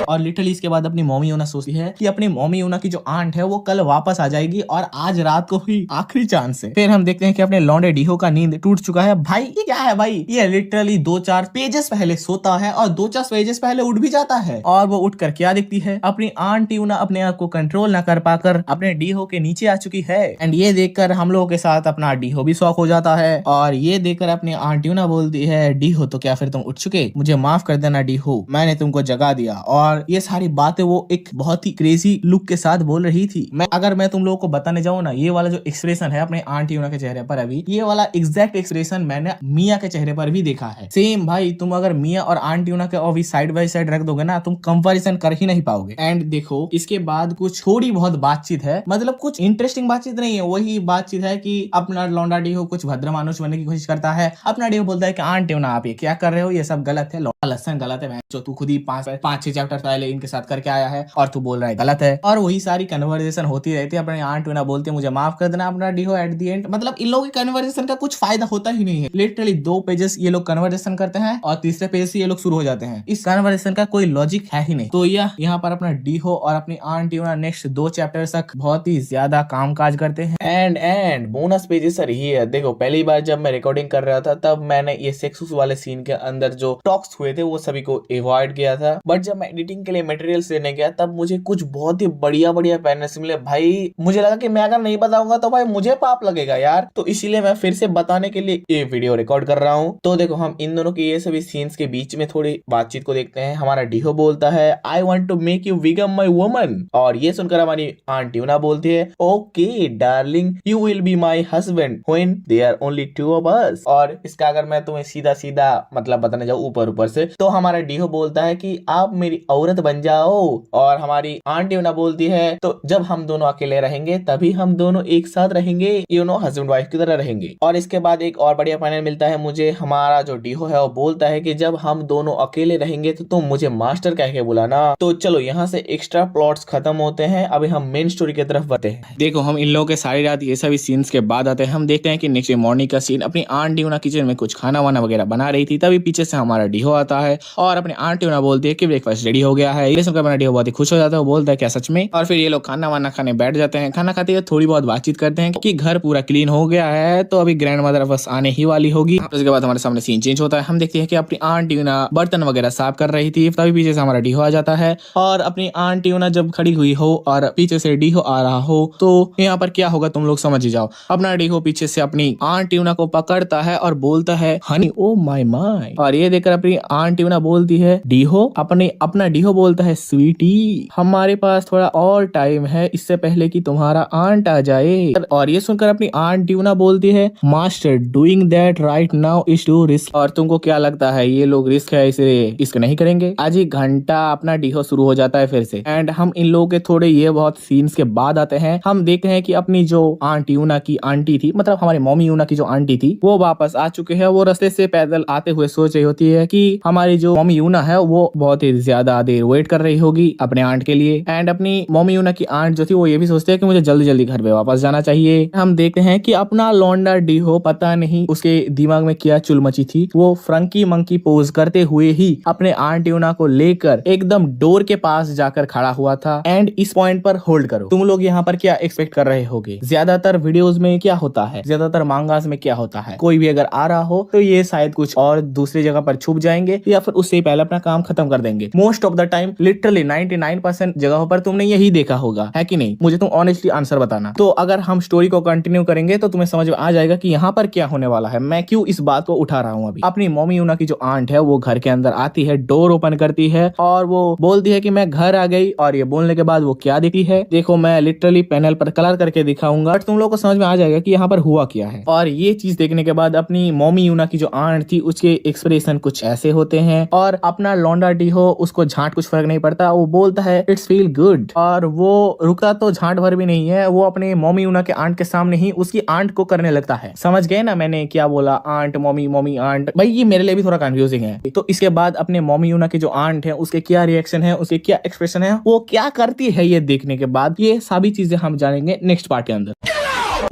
और लिटरली इसके बाद अपनी मम्मी यूना सोचती है कि अपनी मम्मी यूना की जो आंट है वो कल वापस आ जाएगी और आज रात को ही आखिरी चांस है। फिर हम देखते हैं कि अपने लौंडे डीहो का नींद टूट चुका है। भाई ये क्या है भाई? ये लिटरली 2-4 पेजेस पहले सोता है और 2-4 पेजेस पहले उठ भी जाता है। और वो उठकर क्या दिखती है? अपनी आंट यूना अपने आप को कंट्रोल न कर पाकर अपने डीहो के नीचे आ चुकी है। एंड ये देखकर हम लोगों के साथ अपना डीहो भी शॉक हो जाता है। और ये देखकर अपनी आंट यूना बोलती है डीहो तो क्या फिर तुम उठ चुके? मुझे माफ कर देना डीहो, मैंने तुमको जगा दिया। और ये सारी बातें वो एक बहुत ही क्रेजी लुक के साथ बोल रही थी। अगर मैं तुम लोगों को बताने जाऊँ ना, ये वाला जो एक्सप्रेशन है अपने आंट यूना के चेहरे पर, अभी ये वाला एग्जैक्ट एक्सप्रेशन मैंने मिया के चेहरे पर भी देखा है। सेम भाई, तुम अगर मिया और आंट यूना के अभी साइड बाय साइड रख दोगे ना, तुम कंपैरिजन कर ही नहीं पाओगे। एंड देखो इसके बाद कुछ थोड़ी बहुत बातचीत है, मतलब कुछ इंटरेस्टिंग बातचीत नहीं है, वही बातचीत है कि अपना लौंडा डीहो कुछ भद्र मानुष बनने की कोशिश करता है। अपना डीहो बोलता है कि आंट यूना आप ये क्या कर रहे हो, ये सब गलत है, लौंडा लसन गलत है, जो तू खुद ही 5-6 चैप्टर पहले इनके साथ करके आया है और तू बोल रहा है गलत है। और वही सारी कन्वर्सेशन होती रहती है। अपने आंट यूना बोलते हैं मुझे माफ कर देना अपना डीहो एट द एंड। मतलब इन लोगों की कन्वर्सेशन का कुछ फायदा होता ही नहीं है। लिटरली 2 पेजेस ये लोग कन्वर्सेशन करते हैं और तीसरे पेज से ये लोग शुरू हो जाते हैं। इस कन्वर्सेशन का कोई लॉजिक है ही नहीं। तो यहाँ पर अपना डीहो और अपनी आंट यूना नेक्स्ट 2 चैप्टर तक बहुत ही ज्यादा कामकाज करते हैं। एंड बोनस पेजेस सर ही है। देखो पहली बार जब मैं रिकॉर्डिंग कर रहा था तब मैंने ये सेक्स वाले सीन के अंदर जो टॉक्स हुए थे वो सभी को अवॉइड किया था। बट जब मैं एडिटिंग के लिए मटेरियल्स लेने गया तब मुझे कुछ बहुत ही बढ़िया पैनल्स मिले। भाई मुझे लगा कि मैं अगर नहीं बताऊंगा तो भाई मुझे पाप लगेगा यार। तो इसीलिए मैं फिर से बताने के लिए ये वीडियो रिकॉर्ड कर रहा हूँ। तो देखो हम इन दोनों के ये सभी सीन्स के बीच में थोड़ी बातचीत को देखते हैं। हमारा डीहो बोलता है I want to make you become my woman. और ये सुनकर हमारी आंट यूना बोलती है okay darling you will be my husband when there are only 2 of us. और इसका अगर मैं तुम्हें सीधा सीधा मतलब बताने जाऊँ ऊपर से, तो हमारा डीहो बोलता है कि आप मेरी औरत बन जाओ। और हमारी आंट यूना बोलती है तो जब हम दोनों अकेले रहेंगे तभी हम दोनों एक साथ रहेंगे, यू नो हस्बैंड वाइफ की तरह रहेंगे। और इसके बाद एक और बढ़िया पैनल मिलता है मुझे। हमारा जो डीहो है वो बोलता है कि जब हम दोनों अकेले रहेंगे तो तुम मुझे मास्टर कह के बुलाना। तो चलो यहाँ से एक्स्ट्रा प्लॉट्स खत्म होते हैं, अभी हम मेन स्टोरी की तरफ बढ़ते हैं। देखो हम इन लोगों के सारी रात ये सभी सीन्स के बाद आते हैं। हम देखते हैं कि नेक्स्ट मॉर्निंग का सीन, अपनी आंट यूना किचन में कुछ खाना वाना वगैरह बना रही थी, तभी पीछे से हमारा डीहो आता है और अपनी आंट यूना बोलती है कि ब्रेकफास्ट रेडी हो गया है। ये सुनकर अपना डीहो बहुत ही खुश हो जाता है, वो बोलता है क्या सच में। और फिर ये लोग खाना वाना खाने बैठ जाते हैं। खाना खाते हुए थोड़ी बहुत बातचीत करते हैं कि घर पूरा क्लीन हो गया है, तो अभी ग्रैंड मदर बस आने ही वाली होगी। उसके बाद हमारे सामने सीन चेंज होता है। हम देखते हैं कि अपनी आंट यूना बर्तन वगैरह साफ कर रही थी, तभी पीछे से हमारा डीहो आ जाता है। और अपनी आंट यूना जब खड़ी हुई हो और पीछे से डीहो आ रहा हो तो यहाँ पर क्या होगा तुम लोग समझ ही जाओ। अपना डीहो पीछे से अपनी आंट यूना को पकड़ता है और बोलता है हनी ओ माय माय। और ये देखकर अपनी आंट यूना बोलती है डीहो, अपना डीहो बोलता है स्वीटी हमारे पास थोड़ा और टाइम है, इससे पहले कि तुम्हारा आंट आ जाए। और ये सुनकर अपनी आंट यूना बोलती है master doing that right now is too risk. और तुमको क्या लगता है ये लोग रिस्क है इसलिए रिस्क नहीं करेंगे। आज ही घंटा अपना डीहो शुरू हो जाता है फिर से। एंड हम इन लोगों के थोड़े ये बहुत सीन्स के बाद आते हैं। हम देखते हैं कि अपनी जो आंट यूना की आंटी थी, मतलब हमारी मम्मी यूना की जो आंटी थी, वो वापस आ चुके हैं। वो रास्ते से पैदल आते हुए सोच रही होती है कि हमारी जो मम्मी यूना है वो बहुत ही ज्यादा देर वेट कर रही होगी अपने आंट के लिए। एंड अपनी मम्मी यूना की आंट जो थी वो ये भी सोचते हैं कि मुझे जल्दी जल्दी घर पे वापस जाना चाहिए। हम देखते हैं कि अपना लौंडा डीहो पता नहीं उसके दिमाग में क्या चुल मची थी, वो फ्रंकी मंकी पोज करते हुए ही अपने आंट यूना को लेकर एकदम डोर के पास जाकर खड़ा हुआ था। एंड इस पॉइंट पर होल्ड करो, तुम लोग यहाँ पर क्या एक्सपेक्ट कर रहे होगे। ज्यादातर वीडियोस में क्या होता है, ज्यादातर मांगास में क्या होता है, कोई भी अगर आ रहा हो तो ये शायद कुछ और दूसरी जगह पर छुप जाएंगे या फिर उससे पहले अपना काम खत्म कर देंगे। Most of the time literally 99% जगहों पर तुमने यही देखा होगा, है कि नहीं। मुझे तुम ऑनेस्टली आंसर बताना। तो अगर हम स्टोरी को कंटिन्यू करेंगे तो तुम्हें समझ में आ जाएगा कि यहाँ पर क्या होने वाला है, मैं क्यों इस बात को उठा रहा हूँ। अभी अपनी मम्मी यूना की जो आंट है वो घर के अंदर आती है, डोर ओपन करती है और वो बोलती है कि मैं घर आ गई। और ये बोलने के बाद वो क्या देखती है देखो, मैं लिटरली पैनल पर कलर करके दिखाऊंगा, बट तुम लोग को समझ में आ जाएगा कि यहाँ पर हुआ क्या है। और ये चीज देखने के बाद अपनी मम्मी यूना की जो आंट थी उसके एक्सप्रेशन कुछ ऐसे होते हैं। और अपना लौंडा डीहो उसको झांट कुछ फर्क नहीं पड़ता, वो बोलता है इट्स फील गुड। और वो रुकता तो झांट भर भी नहीं है, वो अपने मम्मी यूना के आंट के सामने ही उसकी आंट को करने लगता है। समझ गए ना मैंने क्या बोला, आंट मम्मी मम्मी आंट। भाई ये मेरे लिए भी थोड़ा कंफ्यूजिंग है। तो इसके बाद अपने मम्मी यूना की जो आंट है उसके क्या रिएक्शन है, उसके क्या एक्सप्रेशन है, वो क्या करती है, ये देखने के बाद ये सभी चीजें हम जानेंगे नेक्स्ट पार्ट के अंदर।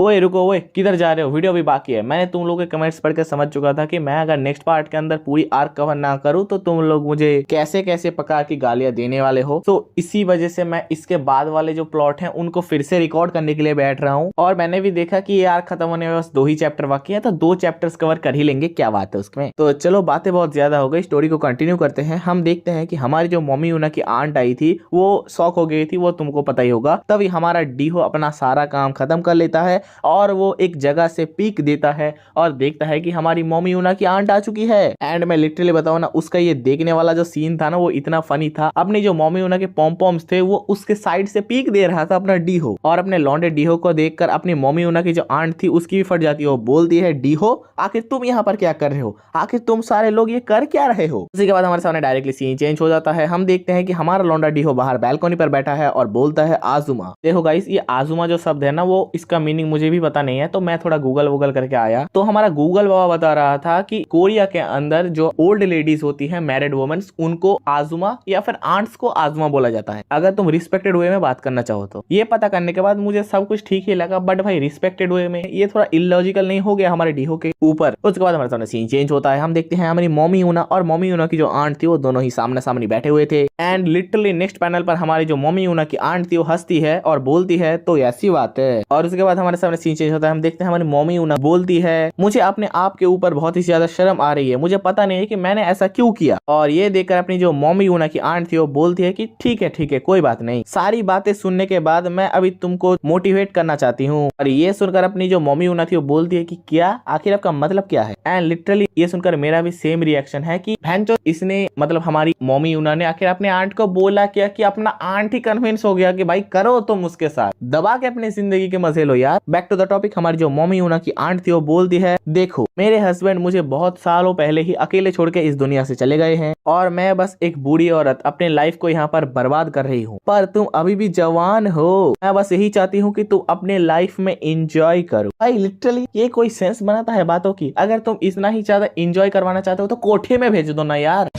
ओए रुको, ओए किधर जा रहे हो, वीडियो भी बाकी है। मैंने तुम लोगों के कमेंट्स पढ़ के समझ चुका था कि मैं अगर नेक्स्ट पार्ट के अंदर पूरी आर्क कवर ना करूं तो तुम लोग मुझे कैसे कैसे प्रकार की गालियां देने वाले हो। तो इसी वजह से मैं इसके बाद वाले जो प्लॉट हैं उनको फिर से रिकॉर्ड करने के लिए बैठ रहा हूं। और मैंने भी देखा कि ये आर्क खत्म होने में बस 2 ही चैप्टर बाकी है, तो 2 चैप्टर्स कवर कर ही लेंगे, क्या बात है उसमें। तो चलो बातें बहुत ज्यादा हो गई, स्टोरी को कंटिन्यू करते हैं। हम देखते हैं कि हमारी जो मम्मी यूना की आंट आई थी वो शॉक हो गई थी, वो तुमको पता ही होगा। तभी हमारा डीहो अपना सारा काम खत्म कर लेता है और वो एक जगह से पीक देता है और देखता है कि हमारी मम्मी यूना की आंट आ चुकी है। एंड मैं लिटरली बताऊं ना, उसका ये देखने वाला जो सीन था ना वो इतना फनी था। अपनी जो मम्मी यूना के पॉम्पॉम्स थे वो उसके साइड से पीक दे रहा था अपना डीहो, और अपने लौंडे डीहो को देखकर अपनी मम्मी यूना की जो आंट थी उसकी भी फट जाती है। वो बोलती है डीहो आखिर तुम यहाँ पर क्या कर रहे हो, आखिर तुम सारे लोग ये कर क्या रहे हो। उसी के बाद हमारे सामने डायरेक्टली सीन चेंज हो जाता है। हम देखते हैं कि हमारा लौंडा डीहो बाहर बैल्कनी पर बैठा है और बोलता है आजुमा। देखो गाइस, ये आजुमा जो शब्द है ना वो इसका मीनिंग मुझे भी पता नहीं है, तो मैं थोड़ा गूगल करके आया तो हमारा गूगल बाबा बता रहा था कि कोरिया के अंदर जो ओल्ड लेडीज होती है, मैरिड वुमेन्स, उनको आजुमा या फिर आंट्स को आजुमा बोला जाता है, अगर तुम रिस्पेक्टेड वे में बात करना चाहो तो। ये पता करने के बाद मुझे सब कुछ ठीक ही लगा, बट भाई रिस्पेक्टेड वे में ये थोड़ा इलॉजिकल नहीं हो गया हमारे डीहो के ऊपर। उसके बाद हमारे सामने सीन चेंज होता है। हम देखते हैं हमारी मम्मी यूना और मम्मी यूना की जो आंट थी वो दोनों ही सामने सामने बैठे हुए थे। एंड लिटरली नेक्स्ट पैनल पर हमारी जो मम्मी यूना की आंट थी वो हंसती है और बोलती है तो ऐसी बात है। और उसके बाद हमारे सामने सीन चेंज होता है। हम देखते हैं हमारी मम्मी यूना बोलती है मुझे अपने आप के ऊपर बहुत ही ज्यादा शर्म आ रही है, मुझे पता नहीं है कि मैंने ऐसा क्यों किया। और ये देखकर अपनी जो मम्मी यूना की आंट थी वो बोलती है कि ठीक है कोई बात नहीं, सारी बातें सुनने के बाद मैं अभी तुमको मोटिवेट करना चाहती हूँ। और ये सुनकर अपनी जो मम्मी यूना थी वो बोलती है कि क्या, आखिर आपका मतलब क्या है। एंड लिटरली ये सुनकर मेरा भी सेम रिएक्शन है कि भैंचो इसने मतलब हमारी मम्मी यूना ने आखिर अपने आंट को बोला क्या कि अपना आंट ही कन्विंस हो गया कि भाई करो तुम उसके साथ, दबा के अपनी जिंदगी के मजे लो यार। बैक टू द टॉपिक, हमारी जो मम्मी यूना की आंट थी वो बोलती है देखो मेरे हस्बैंड मुझे बहुत सालों पहले ही अकेले छोड़ के इस दुनिया से चले गए हैं और मैं बस एक बूढ़ी औरत अपने लाइफ को यहाँ पर बर्बाद कर रही हूँ, पर तुम अभी भी जवान हो, मैं बस यही चाहती हूँ कि तुम अपने लाइफ में एंजॉय करो। भाई लिटरली ये कोई सेंस बनाता है बातों की। अगर तुम इतना ही ज्यादा एंजॉय करवाना चाहते हो तो कोठे में भेज दो ना यार।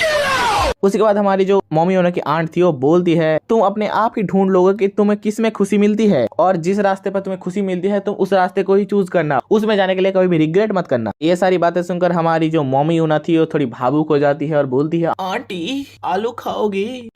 उसके बाद हमारी जो मम्मी यूना की आंट थी वो बोलती है तुम अपने आप ही ढूंढ लोगे कि तुम्हें किस में खुशी मिलती है, और जिस रास्ते पर तुम्हें खुशी मिलती है तुम उस रास्ते को ही चूज करना, उसमें जाने के लिए कभी भी रिग्रेट मत करना। ये सारी बातें सुनकर हमारी जो मम्मी यूना थी वो थोड़ी भावुक हो जाती है और बोलती है आंटी आलू खाओगी।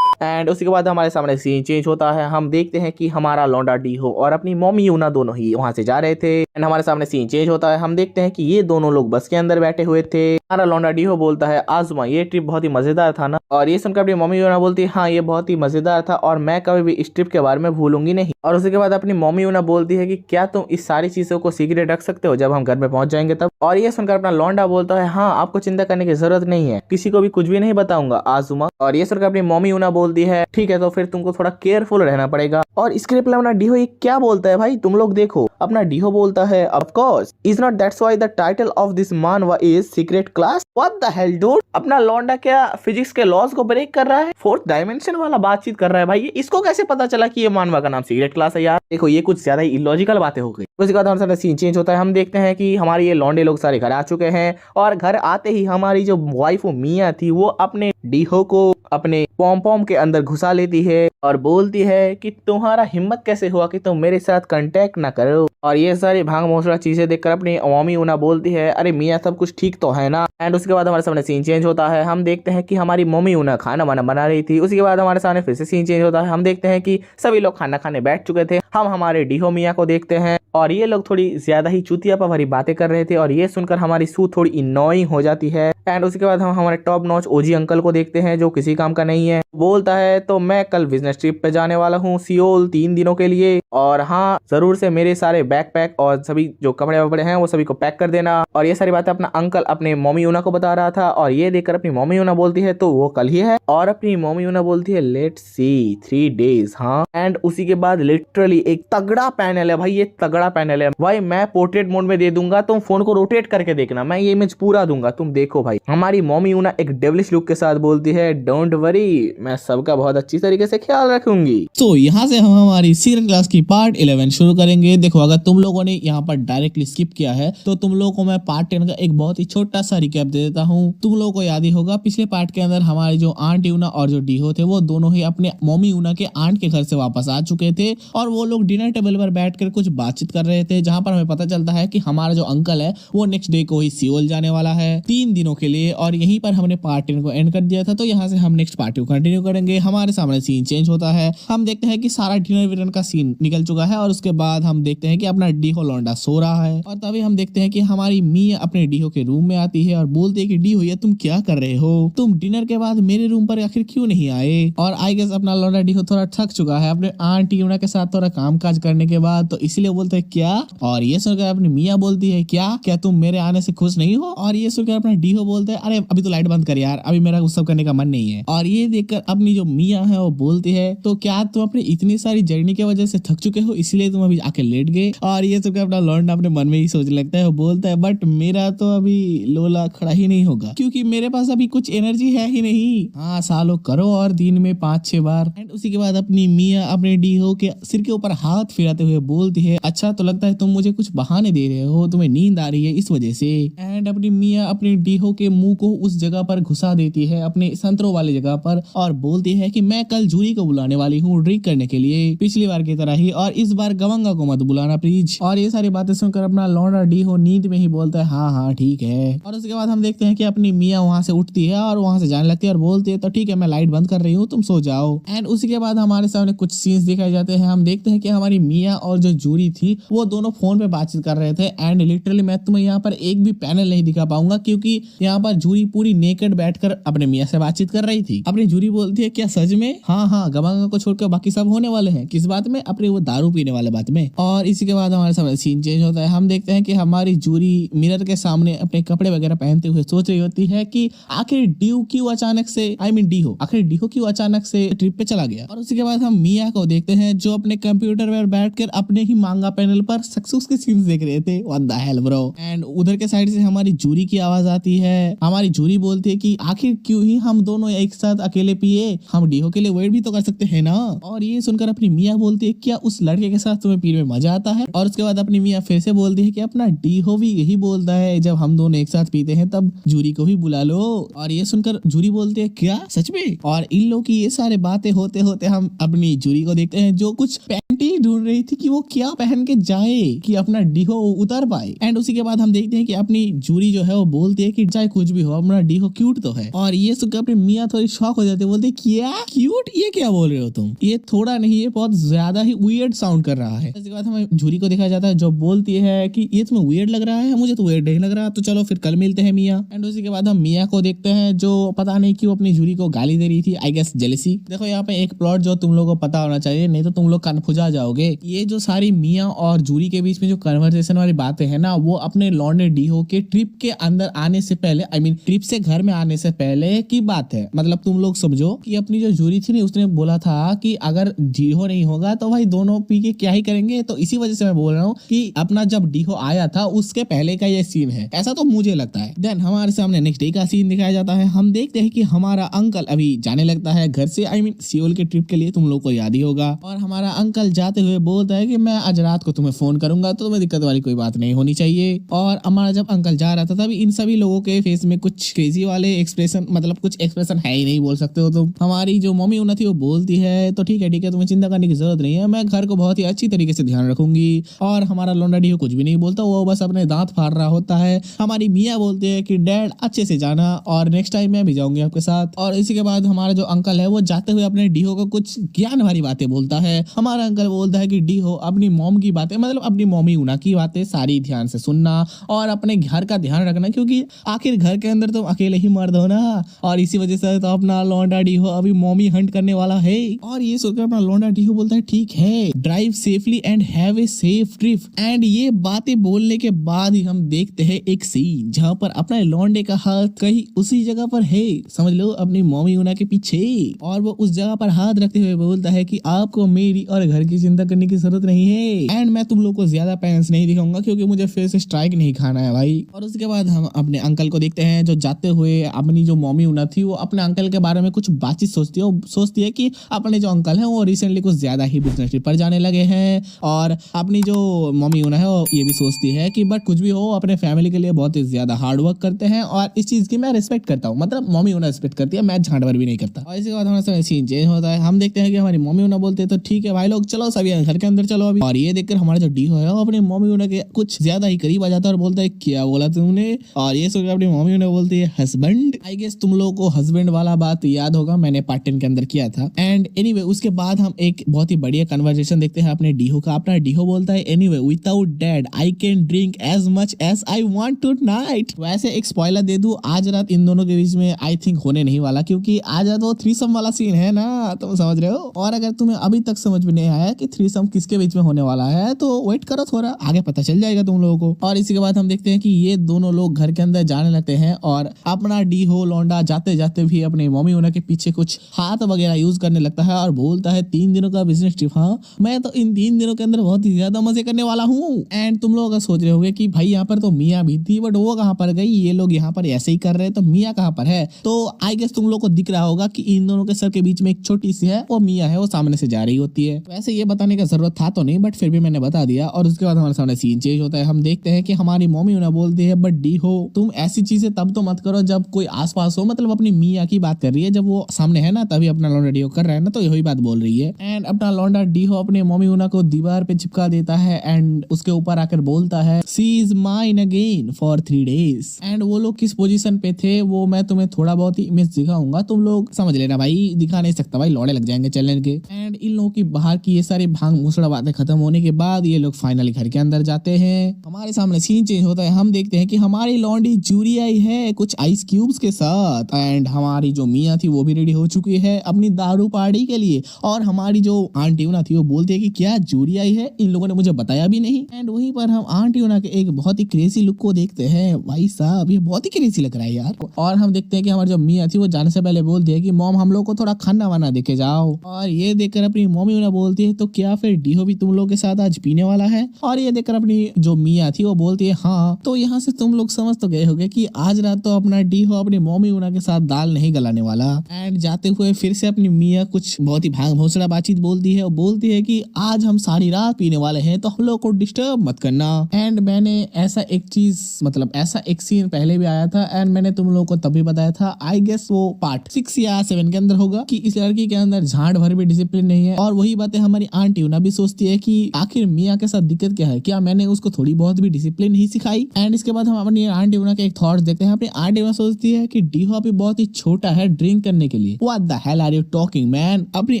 एंड उसके बाद हमारे सामने सीन चेंज होता है। हम देखते हैं कि हमारा लौंडा डीहो और अपनी मम्मी यूना दोनों ही वहां से जा रहे थे। एंड हमारे सामने सीन चेंज होता है। हम देखते हैं कि ये दोनों लोग बस के अंदर बैठे हुए थे। हमारा लौंडा डीहो बोलता है, आजुमा ये ट्रिप बहुत ही मजेदार था ना। और ये सुनकर अपनी मम्मी यूना बोलती है, हाँ ये बहुत ही मजेदार था और मैं कभी भी इस ट्रिप के बारे में भूलूंगी नहीं। और उसके बाद अपनी मम्मी यूना बोलती है कि क्या तुम इस सारी चीजों को सीक्रेट रख सकते हो जब हम घर में पहुंच जाएंगे तब। और ये सुनकर अपना लौंडा बोलता है, हाँ आपको चिंता करने की जरूरत नहीं है, किसी को भी कुछ भी नहीं बताऊंगा आजुमा। और ये सुनकर अपनी मम्मी यूना बोलती है, ठीक है तो फिर तुमको थोड़ा केयरफुल रहना पड़ेगा। और इसके रिप्लाई अपना डीहो ये क्या बोलता है भाई, तुम लोग देखो। अपना डीहो बोलता है, of course is not that's why the title of this manhwa is secret class. What the hell dude, अपना लौंडा क्या फिजिक्स के लॉज को ब्रेक कर रहा है, फोर्थ डायमेंशन वाला बातचीत कर रहा है भाई। इसको कैसे पता चला कि ये मानवा का नाम सीक्रेट क्लास है यार। देखो ये कुछ ज्यादा ही इलॉजिकल बातें हो गई। उसके बाद हमारे साथ सीन चेंज होता है। हम देखते हैं कि हमारे ये लौंडे लोग सारे घर आ चुके हैं और घर आते ही हमारी जो वाइफ मिया थी वो अपने डीहो को अपने पॉम पॉम के अंदर घुसा लेती है और बोलती है कि तुम्हारा हिम्मत कैसे हुआ कि तुम मेरे साथ कांटेक्ट ना करो। और ये सारी भांग मौसला चीजें देखकर अपनी मम्मी यूना बोलती है, अरे मियाँ सब कुछ ठीक तो है ना। एंड उसके बाद हमारे सामने सीन चेंज होता है। हम देखते हैं कि हमारी मम्मी यूना खाना वाना बना रही थी। उसके बाद हमारे सामने फिर से सीन चेंज होता है। हम देखते हैं कि सभी लोग खाना खाने बैठ चुके थे। हम हमारे डीहो मियाँ को देखते हैं और ये लोग थोड़ी ज्यादा ही चुतियापा भरी बातें कर रहे थे और ये सुनकर हमारी सू थोड़ी इनोइंग हो जाती है। एंड उसके बाद हम हमारे टॉप नॉच ओजी अंकल को देखते हैं जो किसी काम का नहीं है। बोलता है, तो मैं कल बिजनेस ट्रिप पे जाने वाला हूँ सियोल 3 दिनों के लिए, और हाँ जरूर से मेरे सारे बैकपैक और सभी जो कपड़े वपड़े हैं वो सभी को पैक कर देना। और ये सारी बातें अपना अंकल अपने मम्मी यूना को बता रहा था और ये देखकर अपनी मम्मी यूना बोलती है, तो वो कल ही है। और अपनी मम्मी यूना बोलती है, लेट्स सी 3 days। हाँ, एंड उसी के बाद लिटरली एक तगड़ा पैनल है भाई, ये तगड़ा पैनल है भाई। मैं पोर्ट्रेट मोड में दे दूंगा, तुम फोन को रोटेट करके देखना, मैं ये इमेज पूरा दूंगा, तुम देखो भाई। हमारी मम्मी यूना एक डेविलिश लुक के साथ बोलती है, डोंट वरी मैं सबका बहुत अच्छी तरीके से ख्याल रखूंगी। तो यहाँ से हम हमारी सीक्रेट क्लास की पार्ट 11 शुरू करेंगे। देखो अगर तुम लोगों ने यहाँ पर डायरेक्टली स्किप किया है तो तुम लोगों को मैं पार्ट 10 का एक बहुत ही छोटा सा रिकैप दे देता हूँ। तुम लोगों को याद ही होगा पिछले पार्ट के अंदर हमारे जो आंट यूना और जो डीहो थे वो दोनों ही अपने मम्मी यूना के आंट के घर से वापस आ चुके थे और वो लोग डिनर टेबल पर बैठकर कुछ बातचीत कर रहे थे, जहाँ पर हमें पता चलता है कि हमारा जो अंकल है वो नेक्स्ट डे को ही सियोल जाने वाला है 3 दिनों के लिए। और यहीं पर हमने पार्ट 10 को एंड कर दिया था, तो यहाँ से हम नेक्स्ट पार्ट को कंटिन्यू करेंगे। हमारे सामने सीन चेंज होता है। हम देखते हैं कि सारा डिनर विनर का सीन निकल चुका है और उसके बाद हम देखते हैं कि अपना डीहो लौंडा सो रहा है। और तभी हम देखते हैं कि हमारी मियाँ अपने डीहो के रूम में आती है और बोलती है कि डीहो ये तुम क्या कर रहे हो, तुम डिनर के बाद मेरे रूम पर आखिर क्यों नहीं आए। और आई गेस अपना लौंडा डीहो थोड़ा थक चुका है अपने आंटी यूना के साथ थोड़ा काम काज करने के बाद, तो इसीलिए बोलते हैं क्या। और ये सुनकर अपनी मियाँ बोलती है, क्या तुम मेरे आने से खुश नहीं हो। और ये सुनकर अपना डीहो बोलते है, अरे अभी तो लाइट बंद कर यार, अभी मेरा सब करने का मन नहीं है। और ये देखकर अपनी जो मियाँ है वो बोलती है, तो क्या तुम अपनी इतनी सारी जर्नी की वजह से थक चुके हो इसलिए तुम अभी आके लेट गए। और ये सुनकर अपना लौंडा अपने मन में ही सोचने लगता है, वो बोलता है, बट मेरा तो अभी लोला खड़ा ही नहीं होगा क्योंकि मेरे पास अभी कुछ एनर्जी है ही नहीं। हाँ सालों करो और दिन में 5-6 बार। एंड उसी के बाद अपनी मियाँ अपने डीहो के सिर के ऊपर हाथ फिराते हुए बोलती है, अच्छा तो लगता है तुम मुझे कुछ बहाने दे रहे हो, तुम्हें नींद आ रही है इस वजह से। एंड अपनी मियाँ अपने डीहो के मुंह को उस जगह पर घुसा देती है अपने संतरों वाली जगह पर और बोलती है कि मैं कल जूरी को बुलाने वाली हूँ ड्रिंक करने के लिए पिछली बार की तरह ही, और इस बार गवंगा को मत बुलाना प्लीज। और ये सारी बातें सुनकर अपना लौंडा डीहो नींद में ही बोलता है, हाँ ठीक है। और उसके बाद हम देखते हैं कि अपनी मियाँ वहां से उठती है और वहां से जाने लगती है और बोलती है, तो ठीक है मैं लाइट बंद कर रही हूँ, तुम सो जाओ। एंड उसी के बाद हमारे सामने कुछ सीन्स दिखाए जाते हैं। हम देखते हैं कि हमारी मियाँ और जो जूरी थी वो दोनों फोन पे बातचीत कर रहे थे। एंड लिटरली मैं तुम्हें यहाँ पर एक भी पैनल नहीं दिखा पाऊंगा क्योंकि यहाँ पर जूरी पूरी नेकेड बैठकर अपने मियाँ से बातचीत कर रही थी। अपनी जूरी बोलती है, क्या सच में। हाँ गवांगा को छोड़कर बाकी सब होने वाले हैं। किस बात में, अपने वो दारू पीने वाले बात में। और इसी के बाद हमारे सामने सीन चेंज होता है। हम देखते हैं कि हमारी जूरी मिरर के सामने अपने कपड़े वगैरह पहनते हुए सोच रही होती है कि आखिर डीहो क्यों अचानक से डीहो क्यों अचानक से ट्रिप पे चला गया। और उसी के बाद हम मियाँ को देखते हैं जो अपने कंप्यूटर पर बैठकर अपने ही मांगा पैनल पर सक्सेस के सीन्स देख रहे थे। What the hell bro. And उधर के साइड से हमारी जूरी की आवाज आती है। हमारी जूरी बोलती है कि आखिर क्यों ही हम दोनों एक साथ अकेले पिए, हम डीहो के लिए वेट भी तो कर सकते हैं ना। और ये सुनकर अपनी मियाँ बोलती है, क्या उस लड़के के साथ तुम्हें पीने में मजा आता है। और उसके बाद अपनी मियाँ फिर से बोलती है कि अपना डीहो भी यही बोलता है, जब हम दोनों एक साथ पीते हैं तब जूरी को भी बुला लो। और ये सुनकर जूरी बोलती है, क्या सच में। और इन लोग की ये सारे बातें होते होते हम अपनी जूरी को देखते हैं जो कुछ पैंटी ढूंढ रही थी कि वो क्या पहन के जाए कि अपना डीहो उतर पाए। एंड उसी के बाद हम देखते हैं कि अपनी जूरी जो है वो बोलती है कि चाहे चाहे कुछ भी हो अपना डीहो क्यूट तो है। और ये सुनकर अपनी मियाँ थोड़ी शॉक हो जाती है, बोलती क्या क्यूट, ये क्या बोल रहे हो तुम, ये थोड़ा नहीं ये बहुत ज्यादा ही वियर्ड साउंड कर रहा है। इसके बाद हमें झूरी को दिखाया जाता है जो बोलती है कि ये तुम्हें वियर्ड लग रहा है, मुझे तो वियर्ड नहीं लग रहा, तो चलो फिर कल मिलते हैं मियाँ। एंड उसी के बाद हम मियाँ को देखते हैं जो पता नहीं क्यों अपनी झूरी को गाली दे रही थी, आई गेस जेलसी। देखो यहाँ पे एक प्लॉट जो तुम लोगों को पता होना चाहिए, नहीं तो तुम लोग कन्फ्यूज जाओगे। ये जो सारी मियाँ और झूरी के बीच में जो कन्वर्सेशन वाली बातें है ना, वो अपने लॉन्डे डीहो के ट्रिप के अंदर आने से पहले, आई मीन ट्रिप से घर में आने से पहले की बात है। मतलब तुम लोग समझो कि अपनी जो झूरी थी ना, उसने बोला था कि अगर डीहो नहीं होगा तो भाई दोनों पी के क्या ही करेंगे। तो इसी वजह से मैं बोल रहा हूँ कि अपना जब डीहो आया था उसके पहले का ये सीन है, ऐसा तो मुझे लगता है। देन हमारे सामने नेक्स्ट डे का सीन दिखाया जाता है। हम देखते हैं कि हमारा अंकल अभी जाने लगता है घर से, आई मीन सियोल के ट्रिप के लिए, तुम लोग को याद ही होगा। और हमारा अंकल जाते हुए बोलता है कि मैं आज रात को तुम्हें फोन करूंगा, तो तुम्हें दिक्कत वाली कोई बात नहीं होनी चाहिए। और हमारा जब अंकल जा रहा था तभी इन सभी लोगों के फेस में कुछ क्रेजी वाले एक्सप्रेशन, मतलब कुछ एक्सप्रेशन है ही नहीं, बोल सकते हो तुम। हमारी जो मम्मी उन्हें थी वो बोलती है तो ठीक है तुम्हें चिंता करने की जरूरत नहीं है, मैं घर को बहुत ही अच्छी तरीके से ध्यान रखूंगी। और हमारा लौंडा डीहो कुछ भी नहीं बोलता, वो बस अपने दांत फाड़ रहा होता है। हमारी मियाँ बोलते हैं कि डैड अच्छे से जाना और नेक्स्ट टाइम मैं भी जाऊंगी आपके साथ। और इसी के बाद हमारा जो अंकल है वो जाते हुए अपने डीहो को कुछ ज्ञान भरी बातें बोलता है। हमारा अंकल बोलता है कि डीहो अपनी मॉम की बातें, मतलब अपनी मम्मी उना की बातें सारी ध्यान से सुनना और अपने घर का ध्यान रखना, क्योंकि आखिर घर के अंदर तुम अकेले ही मर्द हो ना। और इसी वजह से तो अपना लौंडा डीहो अभी मॉमी हंट करने वाला है। और ये सोचकर अपना लौंडा डीहो बोलता है ठीक है, drive safely and have a safe trip. And ये बातें बोलने के बाद ही हम देखते हैं एक सीन जहाँ पर अपना लौंडे का हाथ कहीं उसी जगह पर है, समझ लो अपनी मम्मी उना के पीछे। और वो उस जगह पर हाथ रखते हुए बोलता है कि आपको मेरी और घर की चिंता करने की जरूरत नहीं है। एंड मैं तुम लोग को ज्यादा पेंस नहीं दिखाऊंगा क्योंकि मुझे फिर से स्ट्राइक नहीं खाना है भाई। और उसके बाद हम अपने अंकल को देखते हैं जो जाते हुए अपनी जो मम्मी उना थी वो अपने अंकल के बारे में कुछ बातचीत सोचती है। वो सोचती है कि अपने जो अंकल है वो रिसेंटली कुछ ज्यादा ही बिजनेस ट्रिप पर जाने लगे हैं। और अपनी जो मम्मी उना है वो ये भी सोचती है कि बट कुछ भी हो अपने फैमिली के लिए बहुत ही ज्यादा हार्ड वर्क करते हैं और इस चीज की मैं रिस्पेक्ट करता हूँ। मतलब मम्मी उन्हें रिस्पेक्ट करती है, मैं झाड़ भर भी नहीं करता। और इसके बाद हमारे सीन चेंज होता है। हम देखते हैं कि हमारी मम्मी उन्हें बोलते हैं तो ठीक है भाई लोग चलो सभी घर के अंदर चलो अभी। और ये देखकर हमारा जो डीहो है वो अपनी मम्मी उन्हें के कुछ ज्यादा ही करीब आ जाता है और बोलता है क्या बोला तुमने। और ये सोचकर अपनी मम्मी उन्हें बोलती है हस्बैंड। आई गेस तुम लोगों को हस्बैंड वाला बात याद होगा, मैंने पार्ट 10 के अंदर किया था। एंड एनीवे उसके बाद हम एक बहुत ही बढ़िया कन्वर्सेशन देखते हैं अपने डीहो का। अपना डीहो बोलता है anyway without dad I can drink as much as I want tonight. वैसे एक स्पॉइलर दे दूं, आज रात इन दोनों के बीच में आई थिंक होने नहीं वाला, क्योंकि आज रात वो थ्रीसम वाला सीन है ना, तुम समझ रहे हो। और अगर तुम्हें अभी तक समझ में नहीं आया कि थ्रीसम किसके बीच में होने वाला है तो वेट करो थोड़ा, आगे पता चल जाएगा तुम लोगों को। और इसी के बाद हम देखते हैं कि ये दोनों लोग घर के अंदर जाने लगते हैं और अपना डीहो लौंडा जाते जाते भी अपनी मम्मी उन्हें के पीछे कुछ हाथ वगैरह यूज करने लगता है और बोलता है 3 दिनों का बिजनेस ट्रिप, हाँ मैं तो इन 3 दिनों के अंदर बहुत ही ज्यादा मजे करने वाला हूँ। एंड तुम लोग अगर सोच रहे होगे कि भाई यहाँ पर तो मियाँ भी थी बट वो कहाँ पर गई, ये लोग यहाँ पर ऐसे ही कर रहे हैं तो मियाँ कहाँ पर है। तो आई गेस तुम लोग को दिख रहा होगा कि इन दोनों के सर के बीच में एक छोटी सी है, वो मियाँ है, वो सामने से जा रही होती है। वैसे ये बताने का जरूरत था तो नहीं बट फिर भी मैंने बता दिया। और उसके बाद हमारे सामने सीन चेंज होता है। हम देखते हैं कि हमारी मम्मी उन्हें बोलती है बट डीहो तुम ऐसी चीजें तब तो मत करो जब कोई आसपास हो, मतलब अपनी मियाँ की बात कर रही है, जब वो सामने है ना तभी अपना लौंडा डीहो कर रहा है ना, तो यही बात बोल रही है। एंड अपना लौंडा डीहो अपने मम्मी उन्हें को दीवार पे चिपका देता है एंड उसके ऊपर आकर बोलता है she is mine again for 3 days। And वो लोग किस पोजीशन पे थे वो मैं तुम्हें थोड़ा बहुत ही इमेज दिखाऊंगा, तुम लोग समझ लेना भाई, दिखा नहीं सकता भाई, लौड़े लग जाएंगे चलने के। एंड इन लोगों की बाहर की ये सारी भांग मुसड़ा बातें खत्म होने के बाद ये लोग फाइनली घर के अंदर जाते हैं। हमारे सामने सीन चेंज होता है। हम देखते हैं कि हमारी लौंडी जूरी आई है कुछ आइस क्यूब्स के साथ। एंड हमारी जो मियाँ थी वो भी रेडी हो चुकी है अपनी दारू पार्टी के लिए। और हमारी जो आंटी उना थी वो बोलती है कि क्या जूरी आई है, इन लोगों ने मुझे बताया भी नहीं। एंड वहीं पर हम आंटी उना के एक बहुत ही क्रेजी लुक को देखते हैं। भाई साहब ये बहुत ही क्रेजी लग रहा है यार। और हम देखते हैं कि हमारी जो मियाँ थी वो जाने से पहले बोलती है कि मॉम हम लोग को थोड़ा खाना वाना देके जाओ। और ये देखकर अपनी मम्मी उन्हें बोलती है तो क्या फिर डीहो भी तुम लोग के साथ आज पीने वाला है। और ये देखकर अपनी जो मियाँ थी वो बोलती है हाँ। तो यहाँ से तुम लोग समझ तो गए होगे कि आज रात तो अपना डीहो अपनी मम्मी उना के साथ दाल नहीं गलाने वाला। एंड जाते हुए फिर से अपनी मियाँ कुछ बहुत ही भांग भोसड़ा बातचीत बोलती है और बोलती है कि आज हम सारी रात पीने वाले हैं तो हम लोग को डिस्टर्ब मत करना। एंड मैंने ऐसा एक चीज, मतलब ऐसा एक सीन पहले भी आया था एंड मैंने तुम लोगों को तभी बताया था, आई गेस वो पार्ट 6 या 7 के अंदर होगा, कि इस लड़की के अंदर झाड़ भर भी डिसिप्लिन नहीं है। और वही बातें हमारी आंटी यूना भी सोचती है कि आखिर मियाँ के साथ दिक्कत क्या है, क्या मैंने उसको थोड़ी बहुत भी डिसिप्लिन नहीं सिखाई। एंड इसके बाद हम अपनी आंटी यूना के एक थॉट्स देखते हैं। अपनी आंटी यूना सोचती है कि डीहो अभी बहुत ही छोटा है ड्रिंक करने के लिए। What the hell are you talking man. अपनी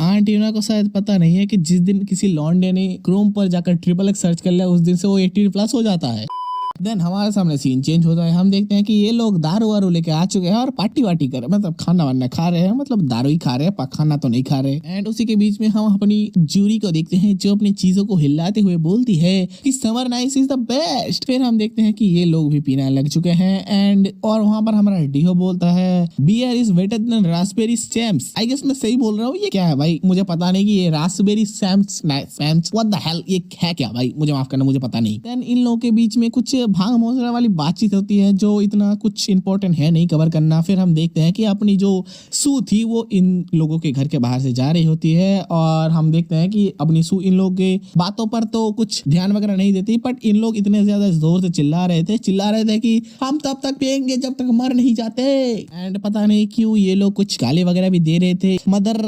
आंटी यूना को शायद पता नहीं है कि जिस दिन किसी लॉन्डे ने क्रोम पर जाकर XXX सर्च कर लिया उस दिन से वो 18+ हो जाता है। देन हमारे सामने सीन चेंज होता है। हम देखते हैं कि ये लोग दारू वारू लेके आ चुके हैं और पार्टी वार्टी कर रहे हैं, मतलब खाना वाना खा रहे हैं, मतलब दारू ही खा रहे हैं, खाना तो नहीं खा रहे। एंड उसी के बीच में हम अपनी जूरी को देखते हैं जो अपनी चीजों को हिलाते हुए बोलती है कि summer nights is the best. फिर हम देखते हैं कि ये लोग भी पीने लग चुके हैं। एंड और वहां पर हमारा डीहो बोलता है beer is better than raspberry stamps. I guess मैं सही बोल रहा हूँ। ये क्या है भाई, मुझे पता नहीं कि ये Raspberry stamps what the hello ये है क्या भाई, मुझे माफ करना, मुझे पता नहीं। देन इन लोगों के बीच में कुछ भांग मौसरा वाली बातचीत होती है जो इतना कुछ इंपॉर्टेंट है नहीं कवर करना। फिर हम देखते हैं कि अपनी जो सू थी वो इन लोगों के घर के बाहर से जा रही होती है और हम देखते हैं कि अपनी सू इन लोगों के बातों पर तो कुछ ध्यान वगैरह नहीं देती, बट इन लोग इतने ज्यादा जोर से चिल्ला रहे थे कि हम तब तक पिएंगे जब तक मर नहीं जाते। एंड पता नहीं क्यों ये लोग कुछ गाली वगैरह भी दे रहे थे, मदर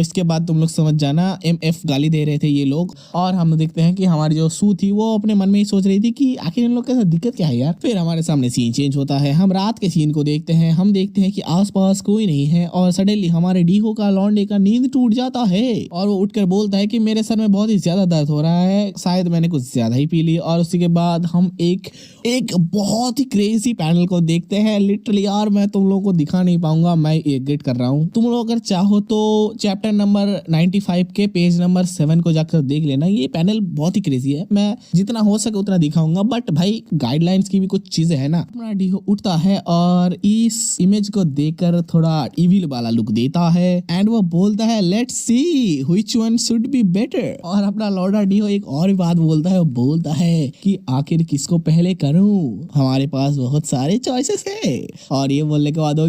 इसके बाद तुम लोग समझ जाना MF गाली दे रहे थे ये लोग। और हम देखते हैं कि हमारी जो सू थी वो अपने मन में ही सोच रही थी कि आखिर इन लोग के साथ दिक्कत क्या है यार। फिर हमारे सामने सीन चेंज होता है। हम रात के सीन को देखते हैं। हम देखते हैं कि आसपास कोई नहीं है और सडनली हमारे डीहो का लौंडे का नींद टूट जाता है और वो उठकर बोलता है कि मेरे सर में बहुत ही ज्यादा दर्द हो रहा है, शायद मैंने कुछ ज्यादा ही पी ली। और उसी के बाद हम एक बहुत ही क्रेजी पैनल को देखते हैं। लिटरली यार मैं तुम लोगों को दिखा नहीं पाऊंगा, मैं एग्जिट कर रहा हूँ। तुम लोग अगर चाहो तो चैप्टर नंबर 95 के पेज नंबर 7 को जाकर देख लेना। ये पैनल बहुत ही क्रेजी है, मैं जितना हो सके उतना दिखाऊंगा, बट भाई गाइडलाइंस की भी कुछ चीजें है ना। अपना डीहो उठता है और इस इमेज को देखकर थोड़ा इविल वाला लुक देता है एंड वो बोलता है let's see which one should be better. और अपना लौंडा डीहो एक और भी बात बोलता है, वो बोलता है कि आखिर किसको पहले करूं, हमारे पास बहुत सारे चॉइसेस है। और ये बोलने के बाद वो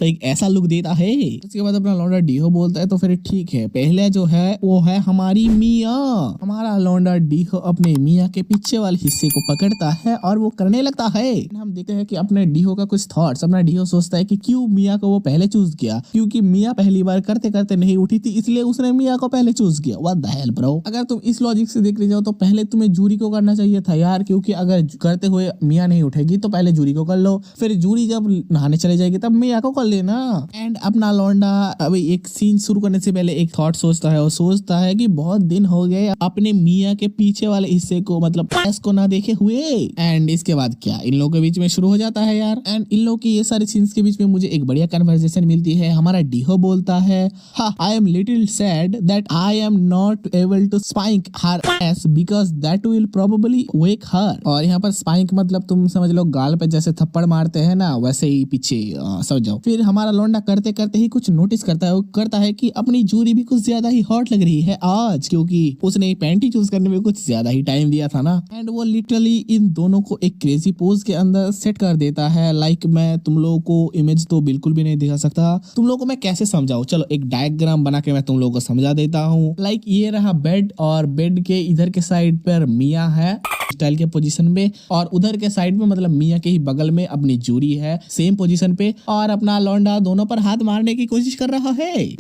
एक ऐसा लुक देता है। उसके बाद अपना लौंडा डीहो बोलता है तो फिर ठीक है, पहले जो है वो है हमारी मियाँ। हमारा लौंडा डीहो अपने मियाँ के पीछे वाले हिस्से को पकड़ता है और वो करने लगता है। हम देखते हैं कि अपने डीहो का कुछ थॉट्स। अपना डीहो सोचता है कि क्यों मियाँ को वो पहले चूज किया, क्योंकि मियाँ पहली बार करते करते नहीं उठी थी इसलिए उसने मियाँ को पहले चूज किया। What the hell bro. अगर तुम इस लॉजिक से देख रहे जाओ तो पहले तुम्हें जूरी को करना चाहिए था यार, क्योंकि अगर करते हुए मियाँ नहीं उठेगी तो पहले जूरी को कर लो, फिर जूरी जब नहाने चले जाएगी तब मियाँ को कर लेना। एंड अपना लौंडा अभी एक सीन शुरू करने से पहले एक थॉट सोचता है। वो सोचता है कि बहुत दिन हो गए अपने मियाँ के पीछे वाले हिस्से को, मतलब एस को ना देखे हुए। एंड इसके बाद क्या इन लोगों के बीच में शुरू हो जाता है यार। एंड इन लोगों की ये सारे सीन्स के बीच में मुझे एक बढ़िया कन्वर्सेशन मिलती है। हमारा डीहो बोलता है I am little sad that I am not able to spike her ass because that will probably wake her. और यहाँ पर स्पाइक मतलब तुम समझ लो गाल पे जैसे थप्पड़ मारते हैं ना, वैसे ही पीछे समझ जाओ। फिर हमारा लौंडा करते करते ही कुछ नोटिस करता है। वो करता है कि अपनी जूरी भी कुछ ज्यादा ही हॉट लग रही है आज, क्योंकि उसने पैंटी चूज करने में कुछ ज्यादा ही टाइम दिया था ना। एंड वो लिटरली इन दोनों को एक क्रेजी पोज के अंदर सेट कर देता है। लाइक मैं तुम लोगों को इमेज तो बिल्कुल भी नहीं दिखा सकता, तुम लोगों को मैं कैसे समझाऊं, चलो एक डायग्राम बना के मैं तुम लोगों को समझा देता हूँ। लाइक ये रहा बेड और बेड के इधर के साइड पर मियाँ है स्टाइल के पोजीशन पे, और उधर के साइड में मतलब मियाँ के ही बगल में अपनी जूरी है सेम पोजीशन पे, और अपना लौंडा दोनों पर हाथ मारने की कोशिश कर रहा है।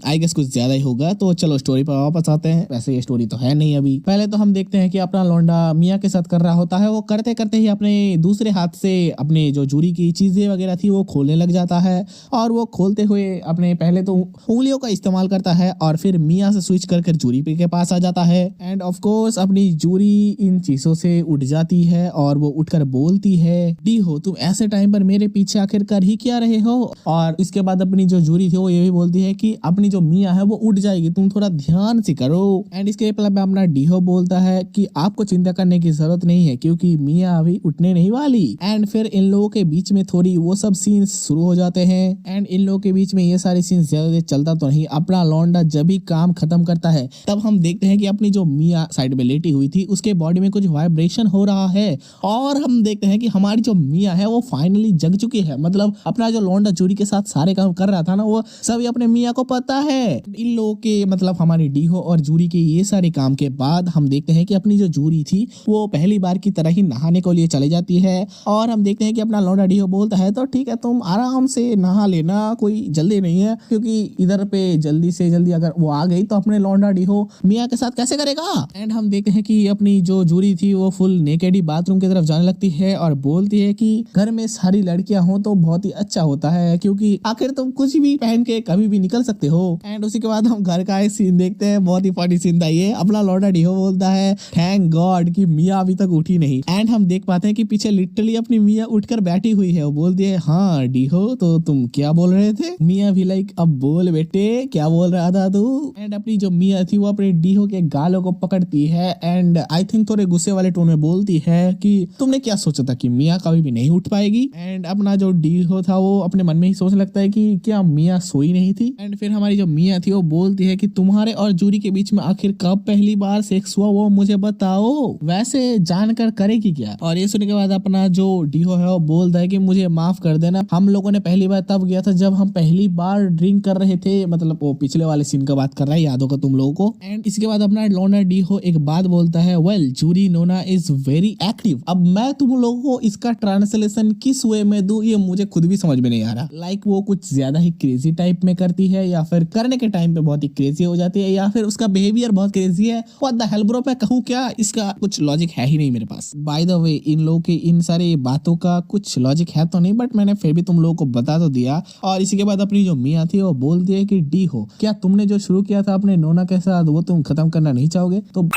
आई गेस कुछ ज्यादा ही होगा, तो चलो स्टोरी पर वापस आते हैं। वैसे ये स्टोरी तो है नहीं अभी। पहले तो हम देखते हैं कि अपना लौंडा मियाँ के साथ कर रहा होता है। वो करते करते ही अपने दूसरे हाथ से अपने जो जूरी की चीजें वगैरह थी वो खोलने लग जाता है, और वो खोलते हुए अपने पहले तो उंगलियों का इस्तेमाल करता है और फिर मियाँ से स्विच कर जूरी पे के पास आ जाता है। एंड ऑफ कोर्स अपनी जूरी इन चीजों से उठ जाती है और वो उठकर बोलती है डीहो तुम ऐसे टाइम पर मेरे पीछे आखिर कर ही क्या रहे हो। और इसके बाद अपनी जो जूरी थी वो ये भी बोलती है कि अपनी जो मियाँ है वो उठ जाएगी, तुम थोड़ा ध्यान से करो। एंड इसके रिप्लाई में अपना डीहो बोलता है कि आपको चिंता करने की जरूरत नहीं है क्योंकि मियाँ अभी उठने नहीं वाली। एंड फिर इन लोगों के बीच में थोड़ी वो सब सीन शुरू हो जाते हैं। एंड इन लोगों के बीच में ये सारे सीन ज्यादा देर चलता तो नहीं। अपना लौंडा जब भी काम खत्म करता है तब हम देखते हैं कि अपनी जो मियाँ साइड में लेटी हुई थी उसके बॉडी में कुछ वाइब्रेशन हो रहा है, और हम देखते हैं कि हमारी जो मियाँ है वो फाइनली जग चुकी है। मतलब अपना जो लौंडा जूरी के साथ सारे काम कर रहा था ना वो सभी अपने मियाँ को पता है। इन लोगों के मतलब हमारे डीहो और जूरी के ये सारे काम के बाद हम देखते हैं कि अपनी जो जूरी थी वो पहली बार की तरह ही नहाने के लिए चली जाती है और हम देखते हैं कि अपना लौंडा डीहो बोलता है तो ठीक है तुम आराम से नहा लेना, कोई जल्दी नहीं है, क्योंकि इधर पे जल्दी से जल्दी अगर वो आ गई तो अपने लौंडा डीहो मियाँ के साथ कैसे करेगा। एंड हम देखते हैं कि अपनी जो जूरी थी वो फुल नेकेड ही बाथरूम की तरफ जाने लगती है और बोलती है कि घर में सारी लड़कियां हो तो बहुत ही अच्छा होता है, क्योंकि आखिर तुम कुछ भी पहन के कभी भी निकल सकते हो। एंड उसी के बाद हम घर का एक सीन देखते हैं, बहुत ही फनी सीन था ये। अपना लौंडा डीहो बोलता है थैंक गॉड कि मियाँ अभी तक उठी नहीं। एंड हम देख पाते हैं कि पीछे लिटरली अपनी मियाँ उठकर बैठी हुई है। वो बोलती है हाँ डीहो तो तुम क्या बोल रहे थे। मियाँ भी लाइक अब बोल बेटे क्या बोल रहा था तू। एंड अपनी जो मियाँ थी वो अपने डीहो के गालों को पकड़ती है एंड आई थिंक थोड़े गुस्से वाले टोन में बोलती है कि तुमने क्या सोचा था कि मियाँ कभी भी नहीं उठ पाएगी। एंड अपना जो डीहो था वो अपने मन में ही सोचने लगता है कि क्या मियाँ सोई नहीं थी। एंड फिर हमारी जो मियाँ थी वो बोलती है कि तुम्हारे और जूरी के बीच में आखिर कब पहली बार सेक्स हुआ वो मुझे बताओ, वैसे जानकर करेगी क्या। और ये सुनने के बाद अपना जो डीहो है वो बोलता है कि मुझे माफ कर देना, हम लोगों ने पहली बार तब गया था जब हम पहली बार ड्रिंक कर रहे थे, मतलब वो पिछले वाले सीन का बात कर रहा है, याद होगा तुम लोगों को। एंड इसके बाद अपना लौंडा डीहो एक बात बोलता है well Juri Nona is very active. अब मैं तुम लोगों को इसका ट्रांसलेशन किस वे में दूं ये मुझे खुद भी समझ में नहीं आ रहा। लाइक वो कुछ ज्यादा ही क्रेजी टाइप में करती है या फिर करने के टाइम पे बहुत ही क्रेजी हो जाती है या फिर उसका बिहेवियर बहुत क्रेजी है। व्हाट द हेल ब्रो, मैं कहूँ क्या, इसका कुछ लॉजिक है ही नहीं मेरे पास। बाय द वे इन लोगों की इन सारी बातों का कुछ लॉजिक है तो नहीं, बट मैंने फिर भी तुम लोगों को बता तो दिया। और इसी के बाद अपनी जो मियाँ थी वो बोलती है कि डीहो क्या तुमने जो शुरू किया था अपने नोना के साथ वो तुम खत्म करना नहीं चाहोगे। तो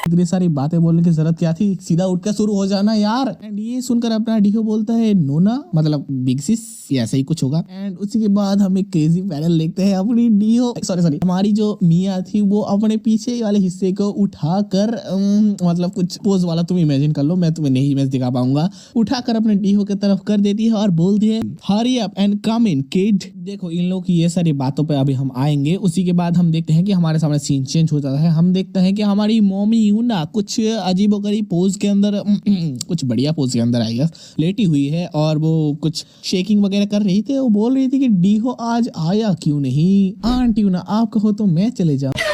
इतनी सारी बातें बोलने की जरूरत क्या थी, सीधा उठकर शुरू हो जाना यार। एंड ये सुनकर अपना डीहो बोलता है नोना मतलब बिग सिस, ऐसा ही कुछ होगा। एंड उसी के बाद हम एक क्रेजी पैनल देखते हैं। अपनी डीहो सॉरी हमारी जो मियाँ थी वो अपने पीछे वाले हिस्से को उठाकर मतलब कुछ पोज वाला तुम इमेजिन कर लो, मैं तुम्हें नहीं इमेज दिखा पाऊंगा, उठाकर अपने डीहो की तरफ कर देती है और बोलती है hurry up and come in kid. देखो इन लोगों की ये सारी बातों पे अभी हम आएंगे। उसी के बाद हम देखते हैं कि हमारे सामने सीन चेंज हो जाता है। हम देखते हैं कि हमारी मम्मी यूना कुछ अजीबोगरीब पोज के अंदर कुछ बढ़िया पोज के अंदर आई लेटी हुई है और वो कुछ शेकिंग वगैरह कर रही थी। वो बोल रही थी कि डीहो आज आया क्यों नहीं, आंटी यूना आप कहो तो मैं चले जाऊं।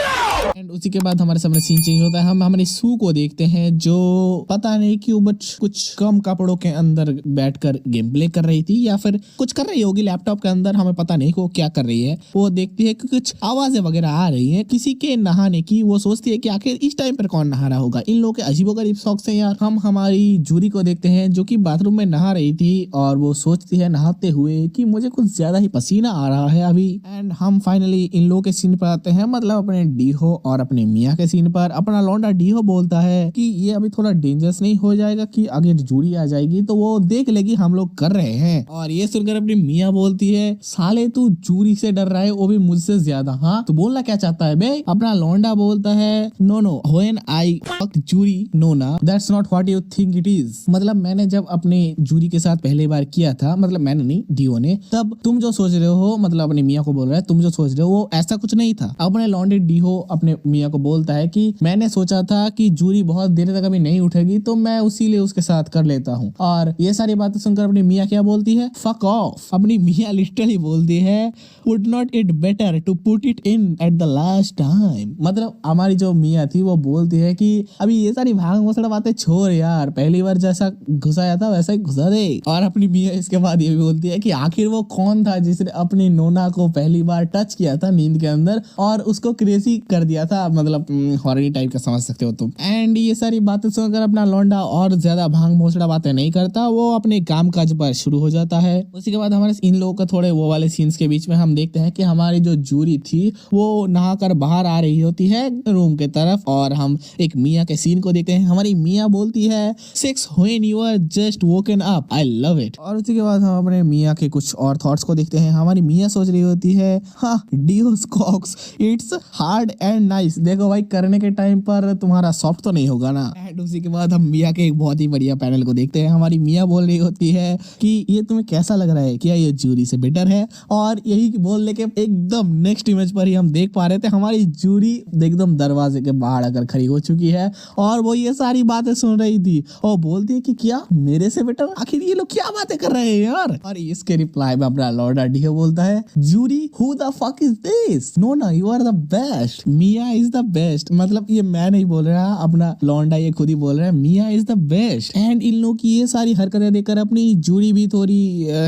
एंड उसी के बाद हमारे सामने सीन चेंज होता है। हम हमारी सू को देखते हैं जो पता नहीं क्यों बट कुछ कम कपड़ों के अंदर बैठकर गेम प्ले कर रही थी या फिर कुछ कर रही होगी लैपटॉप के अंदर, हमें पता नहीं वो क्या कर रही है। वो देखती है कि कुछ आवाजें वगैरह आ रही हैं किसी के नहाने की। वो सोचती है कि आखिर इस टाइम पर कौन नहा रहा होगा। इन लोगों के अजीबोगरीब शौक से यार। हम हमारी जूरी को देखते हैं जो कि बाथरूम में नहा रही थी और वो सोचती है नहाते हुए कि मुझे कुछ ज्यादा ही पसीना आ रहा है अभी। एंड हम फाइनली इन लोगों के सीन पर आते हैं, मतलब अपने डीहो और अपने मियाँ के सीन पर। अपना लौंडा डीहो बोलता है कि ये अभी थोड़ा डेंजरस नहीं हो जाएगा कि अगर जूरी आ जाएगी तो वो देख लेगी हम लोग कर रहे हैं। और ये सुनकर अपनी मियाँ बोलती है साले तू जूरी से डर रहा है वो भी मुझसे ज्यादा, हाँ तो बोलना क्या चाहता है बे। अपना लौंडा बोलता है no when I fuck Juri Nona that's not what you think it is. मतलब मैंने जब अपने जूरी के साथ पहली बार किया था, मतलब मैंने नहीं डीओ ने, तब तुम जो सोच रहे हो, मतलब अपनी मियाँ को बोल रहा है तुम जो सोच रहे हो वो ऐसा कुछ नहीं था। अपने लौंडे डीहो अपने मियाँ को बोलता है कि मैंने सोचा था कि जूरी बहुत देर तक अभी नहीं उठेगी तो मैं उसीलिए उसके साथ कर लेता हूँ। और ये सारी बातें सुनकर अपनी मियाँ क्या बोलती है फक ऑफ। अपनी मियाँ लिटरली बोलती है would not it better to put it in at the last time. मतलब हमारी जो मियाँ थी वो बोलती है कि अभी ये सारी भाग भोसड़ा बातें छोड़ यार, पहली बार जैसा घुसाया था वैसा ही घुसा दे। और अपनी मियाँ इसके बाद ये भी बोलती है कि आखिर वो कौन था जिसने अपनी नोना को पहली बार टच किया था नींद के अंदर और उसको क्रेजी कर दिया था, मतलब हॉरर टाइप का समझ सकते हो तुम। एंड ये सारी बातें सुनकर अपना लौंडा और ज्यादा भांग भोसड़ा बातें नहीं करता, वो अपने काम काज पर शुरू हो जाता है। उसी के बाद हमारे इन लोगों का थोड़े वो वाले सीन्स के बीच में हम देखते हैं कि हमारी जो जूरी थी वो नहाकर बाहर आ रही होती है रूम के तरफ और हम एक मियाँ के सीन को देखते हैं। हमारी मियाँ बोलती है sex when you are just woken up, I love it. और उसी के बाद हम अपने मियाँ के कुछ और थॉट्स को देखते हैं। हमारी मियाँ सोच रही होती है हाँ डीओस cocks it's hard and nice. देखो भाई करने के टाइम पर तुम्हारा सॉफ्ट तो नहीं होगा ना। एंड उसी के बाद हम मिया के एक बहुत ही बढ़िया पैनल को देखते हैं। हमारी मिया बोल रही होती है कि ये तुम्हें कैसा लग रहा है, क्या ये जूरी से बेटर है। और यही बोलने के एकदम नेक्स्ट इमेज पर ही हम देख पा रहे थे हमारी जूरी एकदम दरवाजे के बाहर आकर खड़ी हो चुकी है और वो ये सारी बातें सुन रही थी और बोलती है कि क्या मेरे से बेटर, आखिर ये लोग क्या बातें कर रहे हैं यार। और इसके रिप्लाई में अपना लॉर्ड डीहो बोलता है, Juri who the fuck is this, no ना you are the best, Mia is the best. मतलब ये मैं नहीं बोल रहा, अपना लॉन्डा ये खुद ही बोल रहा है Mia is the best. And इन लोग की ये सारी हरकतें देखकर अपनी जूरी भी थोड़ी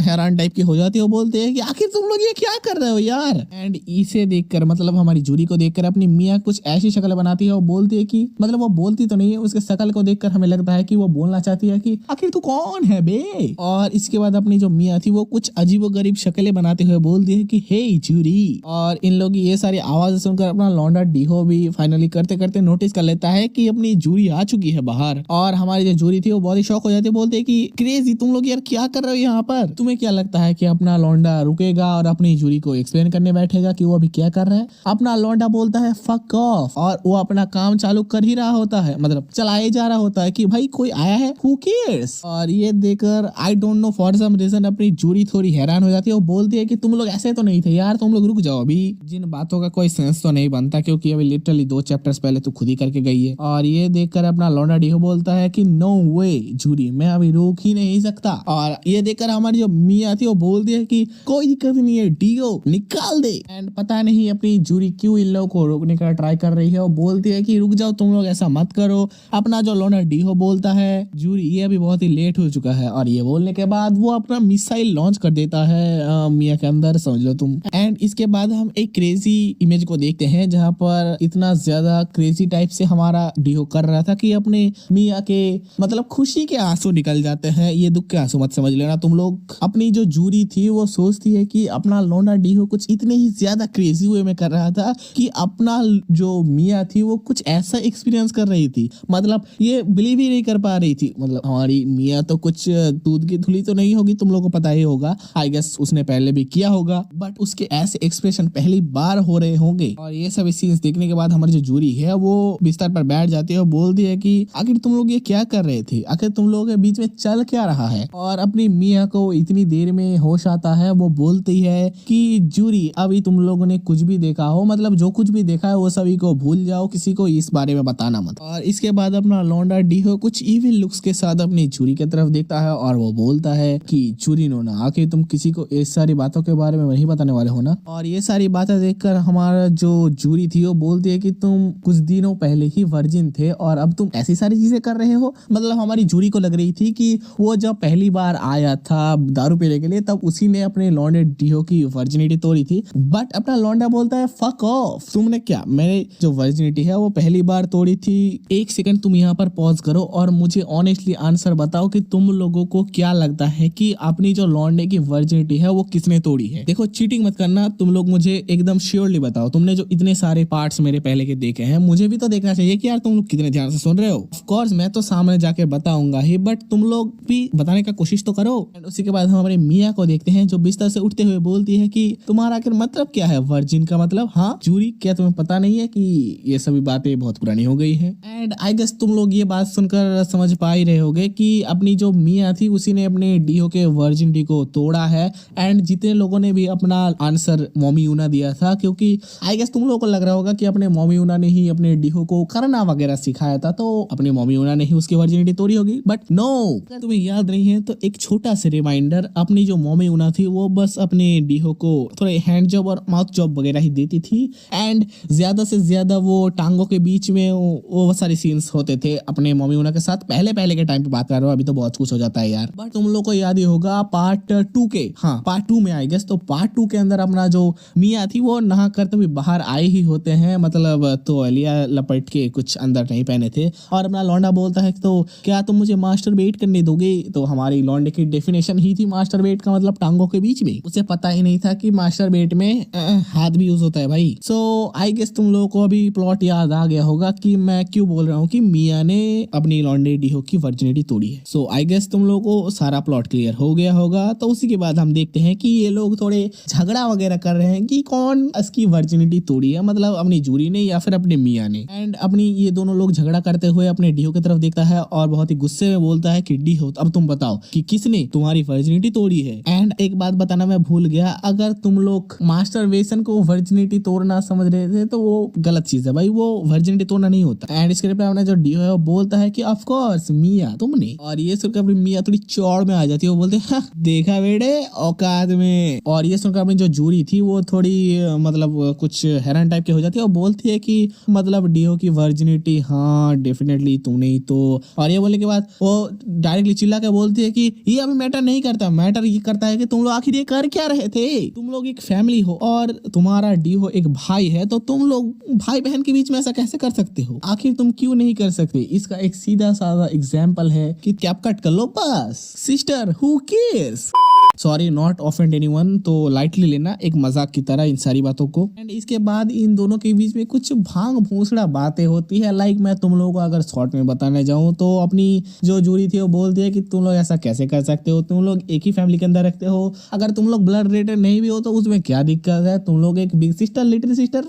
हैरान टाइप की हो जाती है। वो बोलते हैं कि आखिर तुम लोग ये क्या कर रहे हो यार। एंड इसे देखकर मतलब हमारी जूरी को देखकर अपनी मिया कुछ ऐसी शक्ल बनाती है और बोलती है कि मतलब वो बोलती तो नहीं है, उसके शक्ल को देखकर हमें लगता है कि वो बोलना चाहती है कि आखिर तू कौन है बे। और इसके बाद अपनी जो मिया थी वो कुछ अजीबोगरीब शक्लें बनाते हुए बोलती है कि हे जूरी। और इन लोग की ये सारी आवाज सुनकर अपना लॉन्डा डीहो भी फाइनली करते करते नोटिस कर लेता है कि अपनी जूरी आ चुकी है बाहर। और हमारी जो जूरी थी वो बहुत ही शॉक हो जाती है, बोलते है कि क्रेजी तुम लोग यार क्या कर रहे हो यहाँ पर। तुम्हें क्या लगता है कि अपना लॉन्डा रुकेगा और अपनी जूरी को एक्सप्लेन करने बैठेगा कि वो अभी क्या कर रहा है। अपना लॉन्डा बोलता है फक ऑफ और वो अपना काम चालू कर ही रहा होता है, मतलब चलाए जा रहा होता है कि भाई कोई आया है हु केयर्स। और ये देखकर I don't know for some reason अपनी जूरी थोड़ी हैरान हो जाती है। वो बोलती है कि तुम लोग ऐसे तो नहीं थे यार, तुम लोग रुक जाओ, अभी जिन बातों का कोई सेंस तो नहीं बनता क्योंकि अभी लिटरली 2 चैप्टर्स पहले तो खुद ही करके गई है। और ये देखकर अपना लॉन्डा डीहो बोलता है कि नो वे जूरी, मैं अभी रोक ही नहीं सकता। और ये देखकर हमारी जो मिया थी वो बोलती है कि कोई दिक्कत नहीं है डीहो निकाल दे। एंड पता नहीं अपनी जूरी क्यों इन लोगों को रोकने का ट्राई कर रही है। वो बोलती है कि रुक जाओ तुम लोग, ऐसा मत करो। अपना जो लॉन्डा डीहो बोलता है जूरी ये अभी बहुत ही लेट हो चुका है। और ये बोलने के बाद वो अपना मिसाइल लॉन्च कर देता है मिया के अंदर, समझ लो तुम। एंड इसके बाद हम एक क्रेजी इमेज को देखते हैं जहां पर इतना ज्यादा क्रेजी टाइप से हमारा डीहो कर रहा था कि अपने मिया के मतलब खुशी के आंसू निकल जाते हैं। ये दुख के आंसू मत समझ लेना तुम लोग। अपनी जो जूरी थी वो सोचती है कि अपना लॉन्डा डीहो कुछ इतने ही ज्यादा क्रेजी वे में कर रहा था कि अपना जो मिया थी वो कुछ ऐसा एक्सपीरियंस कर रही थी, मतलब ये बिलीव ही नहीं कर पा रही थी। मतलब हमारी मिया तो कुछ दूध की धुली तो नहीं होगी, तुम लोगों को पता ही होगा, आई गेस उसने पहले भी किया होगा, बट उसके ऐसे एक्सप्रेशन पहली बार हो रहे होंगे। और ये सब सीन्स देखने के बाद हमारी जो जूरी है वो बिस्तर पर बैठ जाती है और बोलती है कि आखिर तुम लोग ये क्या कर रहे थे, आखिर तुम लोगों के बीच में चल क्या रहा है। और अपनी मिया को इतनी देर में होश आता है, वो बोलती है कि जूरी अभी तुम लोगों ने कुछ भी देखा हो, मतलब जो कुछ भी देखा है वो सभी को भूल जाओ, किसी को इस बारे में बताना मत। और इसके बाद अपना लॉन्डा डीहो कुछ इविल लुक्स के साथ अपनी जूरी की तरफ देखता है और वो बोलता है कि जूरी नोना, आखिर तुम किसी को इस सारी बातों के बारे में नहीं बताने वाले हो ना। और ये सारी बातें देखकर हमारा जो जूरी थी वो बोलती है कि तुम कुछ दिनों पहले ही वर्जिन थे और अब तुम ऐसी सारी चीजें कर रहे हो। मतलब हमारी जूरी को लग रही थी कि वो जब पहली बार आया था दारू पीने के लिए तब उसी ने अपने लॉन्डा डीहो की वर्जिनिटी तोड़ी थी, बट अपना लॉन्डा बोलता है फक ऑफ, तुमने क्या, मेरे जो वर्जिनिटी है वो पहली बार तोड़ी थी। एक सेकंड तुम यहाँ पर पॉज करो और मुझे ऑनेस्टली आंसर बताओ कि तुम लोगों को क्या लगता है कि अपनी जो लॉन्डे की वर्जिनिटी है वो किसने तोड़ी है। देखो चीटिंग मत करना, तुम लोग मुझे एकदम श्योरली बताओ, तुमने जो इतने सारे पार्ट्स मेरे पहले के देखे हैं मुझे भी तो देखना चाहिए कि यार तुम लोग कितने ध्यान से सुन रहे हो। ऑफ कोर्स मैं तो सामने जाके बताऊंगा ही, बट तुम लोग भी बताने का कोशिश तो करो। एंड उसी के बाद हम हमारे मिया को देखते हैं जो बिस्तर से उठते हुए बोलती है कि तुम्हारा आखिर मतलब क्या है वर्जिन का मतलब। हाँ जूरी, क्या तुम्हें पता नहीं है कि ये सभी बातें बहुत पुरानी हो गई है। एंड आई गेस तुम लोग ये बात सुनकर समझ पा ही रहे होगे कि अपनी जो मिया थी उसी ने अपने डीहो के वर्जिनिटी को तोड़ा है। एंड जितने लोगों ने भी अपना आंसर मॉमी यूना दिया था, क्योंकि आई गेस तुम लोगों को लग रहा होगा कि अपने मॉमी यूना ने ही अपने डीहो को करना वगैरह सिखाया था, तो अपनी मॉमी यूना ने ही उसकी वर्जिनिटी तोड़ी होगी। बट नो, अगर तुम्हें याद नहीं है तो एक छोटा सा रिमाइंडर, अपनी जो मॉमी यूना थी वो बस अपने डीहो को थोड़े हैंड जॉब और माउथ जॉब वगैरह ही देती थी। एंड ज्यादा से ज्यादा वो टांगों के बीच में वो सारे सीन्स होते थे अपने मॉमी यूना के साथ। पहले के टाइम पे बात कर रहा हूँ, अभी तो बहुत कुछ हो जाता है यार। बट तुम लोग को याद ही होगा पार्ट 2 के, हाँ पार्ट 2 में आई गेस, तो पार्ट 2 के अंदर अपना जो मिया थी वो नहा कर तो भी बाहर आए ही होते हैं, मतलब तो लिया लपट के कुछ अंदर नहीं पहने थे। और अपना लौंडा बोलता है तो क्या तुम मुझे मास्टरबेट करने दोगे, तो हमारी लौंडे की डेफिनेशन ही थी मास्टरबेट का मतलब टांगों के बीच में। उसे पता ही नहीं था कि मास्टरबेट में हाथ भी यूज होता है भाई। सो आई गेस तुम लोगों को अभी प्लॉट याद आ गया होगा कि मैं क्यों बोल रहा हूँ कि मिया ने अपनी लौंडे डीहो की वर्जिनिटी तोड़ी है। सो आई गेस तुम लोगों को सारा प्लॉट क्लियर हो गया होगा। तो उसी के बाद हम देखते हैं कि ये लोग थोड़े झगड़ा वगैरह कर रहे हैं कि कौन इसकी वर्जिनिटी तोड़ी है, मतलब अपनी अपनी जूरी ने या फिर अपने मियाँ ने। एंड अपनी ये दोनों लोग झगड़ा करते हुए अपने डीहो की तरफ देखता है और बहुत ही गुस्से में बोलता है कि डीहो अब तुम बताओ कि किसने तुम्हारी वर्जिनिटी तोड़ी है। एंड एक बात बताना मैं भूल गया, अगर तुम लोग मास्टरबेशन को वर्जिनिटी तोड़ना समझ रहे थे तो वो गलत चीज है भाई, वो वर्जिनिटी तोड़ना नहीं होता। एंड इसके रिप्लाई में जो डीहो है वो बोलता है कि ऑफ कोर्स मियाँ तुमने। और ये सुनकर अपनी मियाँ थोड़ी चौड़ में आ जाती है, वो बोलते हैं देखा बेटे औकात में। और ये सुनकर अपनी जो जूरी थी वो थोड़ी मतलब कुछ हैरान टाइप की हो जाती है और बोलती है कि मतलब डीहो की वर्जिनिटी हाँ डेफिनेटली तुमने ही तो। और ये बोलने के बाद वो डायरेक्टली चिल्ला के बोलती है कि ये अभी मैटर नहीं करता, मैटर ये करता है कि तुम लोग आखिर ये कर क्या रहे थे। तुम लोग एक फैमिली हो और तुम्हारा डीहो एक भाई है, तो तुम लोग भाई बहन के बीच में ऐसा कैसे कर सकते हो, आखिर तुम क्यों नहीं कर सकते। इसका एक सीधा साधा एग्जाम्पल है कि कैप कट कर लो बस, sister who cares. Sorry not offend anyone, तो लाइटली लेना, एक मजाक की तरह इन सारी बातों को। एंड इसके बाद इन दोनों के बीच में कुछ भांग भूसड़ा बातें होती है। लाइक मैं तुम लोगों को अगर शॉर्ट में बताने जाऊं तो अपनी जो जूरी थी वो बोलती है कि तुम लोग ऐसा कैसे कर सकते हो, तुम लोग एक ही फैमिली के अंदर रखते हो, अगर तुम लोग ब्लड रिलेटेड नहीं भी हो तो उसमें क्या दिक्कत है, तुम लोग एक बिग सिस्टर लिटिल सिस्टर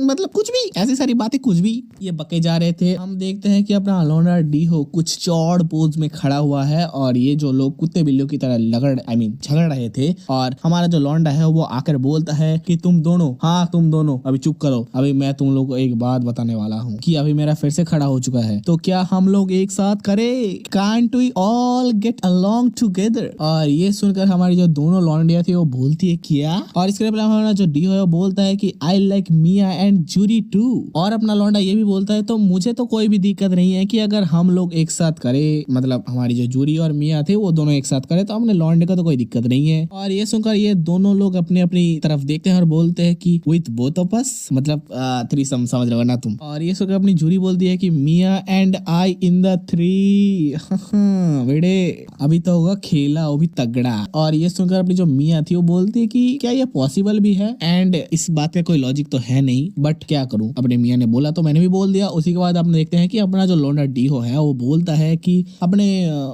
मतलब कुछ भी ऐसी सारी बातें कुछ भी ये बके जा रहे थे। हम देखते हैं कि अपना लौंडा डीहो कुछ चौड़ पोज में खड़ा हुआ है और ये जो लोग कुत्ते बिल्लियों की तरह झगड़ रहे थे। और हमारा जो लौंडा है वो आकर बोलता है कि तुम दोनों, हाँ तुम दोनों अभी चुप करो, अभी मैं तुम लोग को एक बात बताने वाला हूँ कि अभी मेरा फिर से खड़ा हो चुका है, तो क्या हम लोग एक साथ करें, can't we all get along together. और ये सुनकर हमारी जो दोनों लौंडिया थी वो बोलती है क्या। और इसके रिप्लाई हमारा जो डीहो है वो बोलता है कि I like Mia and Juri too. और अपना लौंडा ये भी बोलता है तो मुझे तो कोई भी दिक्कत नहीं है कि अगर हम लोग एक साथ करें, मतलब हमारी जो जूरी और मिया थे वो दोनों एक साथ करें, तो हमने लौंडे का तो कोई दिक्कत नहीं है। और ये सुनकर ये दोनों लोग अपनी अपनी तरफ देखते हैं और बोलते हैं कि विथ बोथ ऑफ अस, मतलब थ्रीसम समझ रहे हो ना तुम। और ये सुनकर अपनी जूरी बोलती है कि Mia and I in the three. बेटे अभी तो होगा खेला वो भी तगड़ा। और ये सुनकर अपनी जो मिया थी वो बोलती है कि क्या ये पॉसिबल भी है। एंड इस बात में कोई लॉजिक तो है नहीं, बट क्या करूं, अपने मियाँ ने बोला तो मैंने भी बोल दिया। उसी के बाद आप देखते हैं कि अपना जो लौंडा डीहो है वो बोलता है कि अपने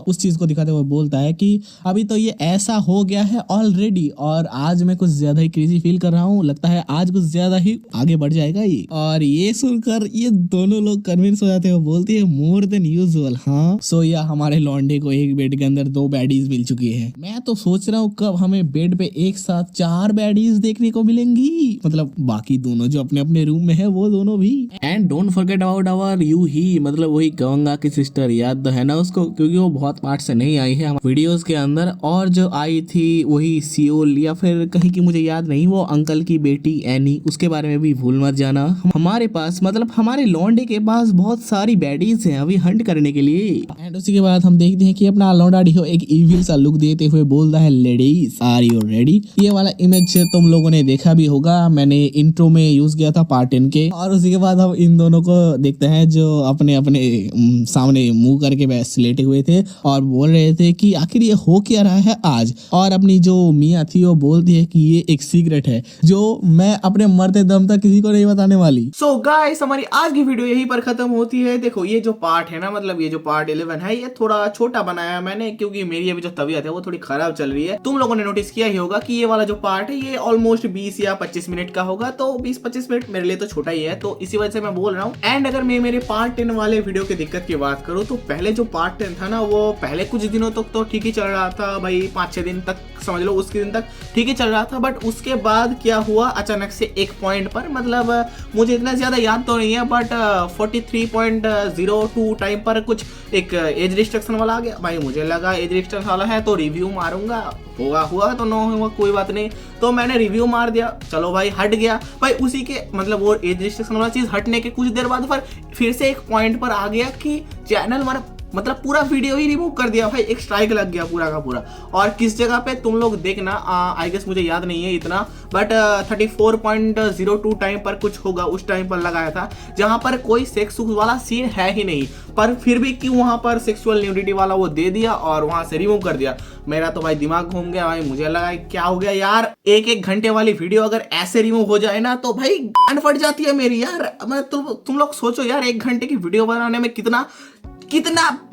उस चीज को दिखाते हुए बोलता है कि अभी तो ये ऐसा हो गया है ऑलरेडी और आज मैं कुछ ज्यादा ही क्रेजी फील कर रहा हूँ, लगता है आज कुछ ज्यादा ही आगे बढ़ जाएगा ये। और ये सुनकर ये दोनों लोग कन्विंस हो जाते हैं, बोलती है मोर देन यूजुअल। हाँ सो या हमारे लौंडे को एक बेड के अंदर 2 बैडीज मिल चुकी है। मैं तो सोच रहा हूँ कब हमें बेड पे एक साथ 4 बैडीज देखने को मिलेंगी, मतलब बाकी दोनों जो अपने अपने रूम में है वो दोनों भी। And don't forget about our you ही, मतलब वही गंगा की सिस्टर, याद तो है ना उसको, क्योंकि वो बहुत पार्ट से नहीं आई है वीडियोस के अंदर। और जो आई थी वही सियोल या फिर कहीं की मुझे याद नहीं, वो अंकल की बेटी एनी, उसके बारे में भी भूल मत जाना। हमारे पास मतलब हमारे लौंडे के पास बहुत सारी बैडीज हैं अभी हंट करने के लिए। एंड उसी के बाद हम देखते हैं कि अपना लौंडा डीहो एक इविल सा लुक देते हुए बोलता है लेडीज आर यू रेडी। ये वाला इमेज तुम लोगों ने देखा भी होगा, मैंने इंट्रो में यूज किया था पार्ट 10 के। और उसी के बाद हम इन दोनों को देखते हैं जो अपने अपने सामने मुंह करके लेटे हुए थे और बोल रहे थे कि आखिर ये हो क्या रहा है आज। और अपनी जो मियाँ थी वो बोलती है कि ये एक सीक्रेट है जो मैं अपने मरते दम तक किसी को नहीं बताने वाली। सो गाइस हमारी आज की वीडियो यहीं पर खत्म होती है। देखो ये जो पार्ट है ना, मतलब ये जो पार्ट 11 है, ये थोड़ा छोटा बनाया मैंने क्योंकि मेरी अभी जो तबीयत है वो थोड़ी खराब चल रही है। तुम लोगों ने नोटिस किया ही होगा कि ये वाला जो पार्ट है ये ऑलमोस्ट 20 या 25 मिनट का होगा, तो 20-25 मिनट मेरे लिए तो छोटा ही है, तो इसी वजह से मैं बोल रहा हूँ। एंड अगर मैं मेरे पार्ट 10 वाले वीडियो की दिक्कत की बात करूँ तो पहले जो पार्ट 10 था ना वो पहले कुछ दिनों तक तो ठीक ही चल रहा था भाई, 5-6 दिन तक समझ लो, उसके दिन तक ठीक ही चल रहा था। बट उसके बाद क्या हुआ, अचानक से एक पॉइंट पर, मतलब मुझे इतना ज्यादा याद तो नहीं है बट 43.02 टाइम पर कुछ एक एज रिस्ट्रिक्शन वाला आ गया। भाई मुझे लगा एज रिस्ट्रिक्शन वाला है तो रिव्यू मारूंगा, होगा हुआ तो नो हुआ कोई बात नहीं, तो मैंने रिव्यू मार दिया, चलो भाई हट गया भाई। उसी के मतलब वो एज रिस्ट्रिक्शन वाला चीज हटने के कुछ देर बाद फिर से एक पॉइंट पर आ गया कि चैनल हमारा मतलब पूरा वीडियो ही रिमूव कर दिया भाई, एक स्ट्राइक लग गया पूरा का पूरा। और किस जगह पे तुम लोग देखना, आई गेस मुझे याद नहीं है इतना, बट 34.02 टाइम पर कुछ होगा, उस टाइम पर लगाया था जहां पर कोई सेक्स वाला सीन है ही नहीं, पर फिर भी क्यों वहां पर सेक्सुअल न्यूडिटी वाला वो दे दिया और वहां से रिमूव कर दिया। मेरा तो भाई दिमाग घूम गया भाई, मुझे लगा क्या हो गया यार, एक घंटे वाली वीडियो अगर ऐसे रिमूव हो जाए ना तो भाई गांड फट जाती है मेरी यार। मैं तुम लोग सोचो यार, 1 घंटे की वीडियो बनाने में कितना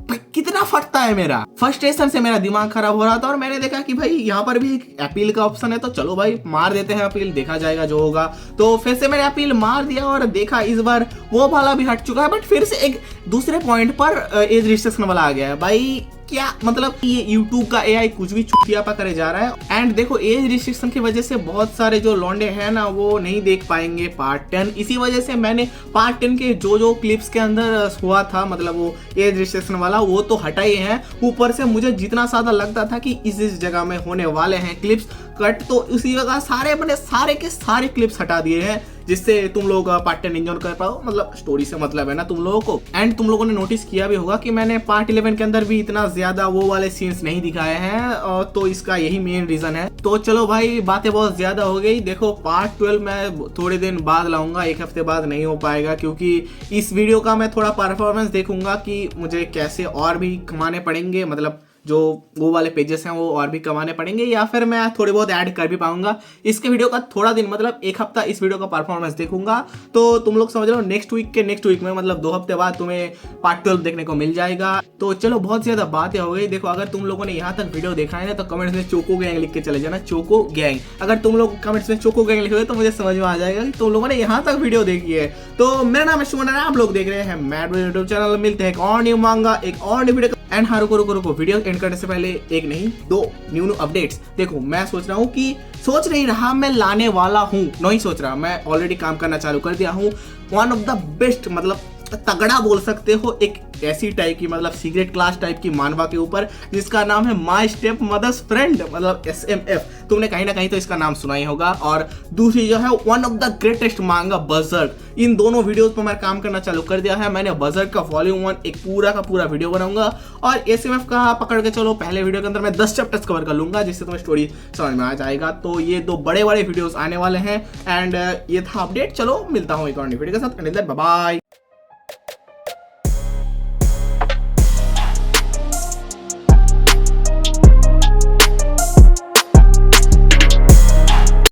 कितना फटता है मेरा। फ्रस्ट्रेशन से मेरा दिमाग खराब हो रहा था और मैंने देखा कि भाई यहाँ पर भी एक अपील का ऑप्शन है, तो चलो भाई मार देते हैं अपील, देखा जाएगा जो होगा। तो फिर से मैंने अपील मार दिया और देखा इस बार वो वाला भी हट चुका है, बट फिर से एक दूसरे पॉइंट पर एज रिस्ट्रिक्शन वाला आ गया है। भाई क्या मतलब ये YouTube का AI कुछ भी चुटियापा करे जा रहा है। एंड देखो एज रिस्ट्रिक्शन की वजह से बहुत सारे जो लौंडे हैं ना वो नहीं देख पाएंगे पार्ट 10। इसी वजह से मैंने पार्ट 10 के जो क्लिप्स के अंदर हुआ था, मतलब वो एज रिस्ट्रिक्शन वाला, वो तो हटाए हैं। ऊपर से मुझे जितना ज्यादा लगता था कि इस जगह में होने वाले हैं क्लिप्स कट, तो उसी जगह सारे के सारे क्लिप्स हटा दिए हैं, जिससे तुम लोग पार्ट 10 एंजॉय कर पाओ। मतलब स्टोरी से मतलब है ना तुम लोगों को। एंड तुम लोगों ने नोटिस किया भी होगा कि मैंने पार्ट 11 के अंदर भी इतना ज्यादा वो वाले सीन्स नहीं दिखाए हैं, तो इसका यही मेन रीजन है। तो चलो भाई बातें बहुत ज्यादा हो गई। देखो पार्ट 12 मैं थोड़े दिन बाद लाऊंगा, एक हफ्ते बाद नहीं हो पाएगा, क्योंकि इस वीडियो का मैं थोड़ा परफॉर्मेंस देखूंगा कि मुझे कैसे और भी कमाने पड़ेंगे, मतलब जो वो वाले पेजेस हैं वो और भी कमाने पड़ेंगे, या फिर मैं थोड़े बहुत ऐड कर भी पाऊंगा। इसके वीडियो का थोड़ा दिन मतलब एक हफ्ता इस वीडियो का परफॉर्मेंस देखूंगा, तो तुम लोग समझ लो नेक्स्ट वीक में मतलब 2 हफ्ते बाद तुम्हें पार्ट 12 देखने को मिल जाएगा। तो चलो बहुत ज्यादा बातें हो गई। देखो अगर तुम लोगों ने यहाँ तक वीडियो देखा है ना तो कमेंट्स में चोको गैंग लिख के चले जाना, चोको गैंग। अगर तुम लोग कमेंट्स में चोको गैंग लिखोगे तो मुझे समझ में आ जाएगा कि तुम लोगों ने यहाँ तक वीडियो देखी है। तो मेरा नाम है सुमन, आप लोग देख रहे हैं मैड यूट्यूब चैनल। मिलते हैं एक और न्यू मांगा एक और न्यू वीडियो। एंड हाँ रुको वीडियो एंड करने से पहले एक नहीं 2 न्यू अपडेट्स। देखो मैं सोच नहीं रहा मैं लाने वाला हूँ, नहीं सोच रहा, मैं ऑलरेडी काम करना चालू कर दिया हूँ। वन ऑफ द बेस्ट मतलब तगड़ा बोल सकते हो, एक ऐसी टाइप की मतलब सीक्रेट क्लास टाइप की मानवा के ऊपर, जिसका नाम है माय स्टेप मदर्स फ्रेंड, मतलब SMF। तुमने कहीं ना कहीं तो इसका नाम सुना ही होगा। और दूसरी जो है वन ऑफ द ग्रेटेस्ट मांगा बजर्क। इन दोनों वीडियोस पर मैं काम करना चालू कर दिया है। मैंने बजर्क का वॉल्यूम 1 एक पूरा का पूरा वीडियो बनाऊंगा, और SMF का पकड़ के चलो पहले वीडियो के अंदर मैं 10 चैप्टर्स कवर कर लूंगा, जिससे तुम्हें स्टोरी समझ में आ जाएगा। तो ये 2 बड़े वीडियोस आने वाले हैं। एंड ये था अपडेट। चलो मिलता हूँ एक और वीडियो के साथ। Bye bye.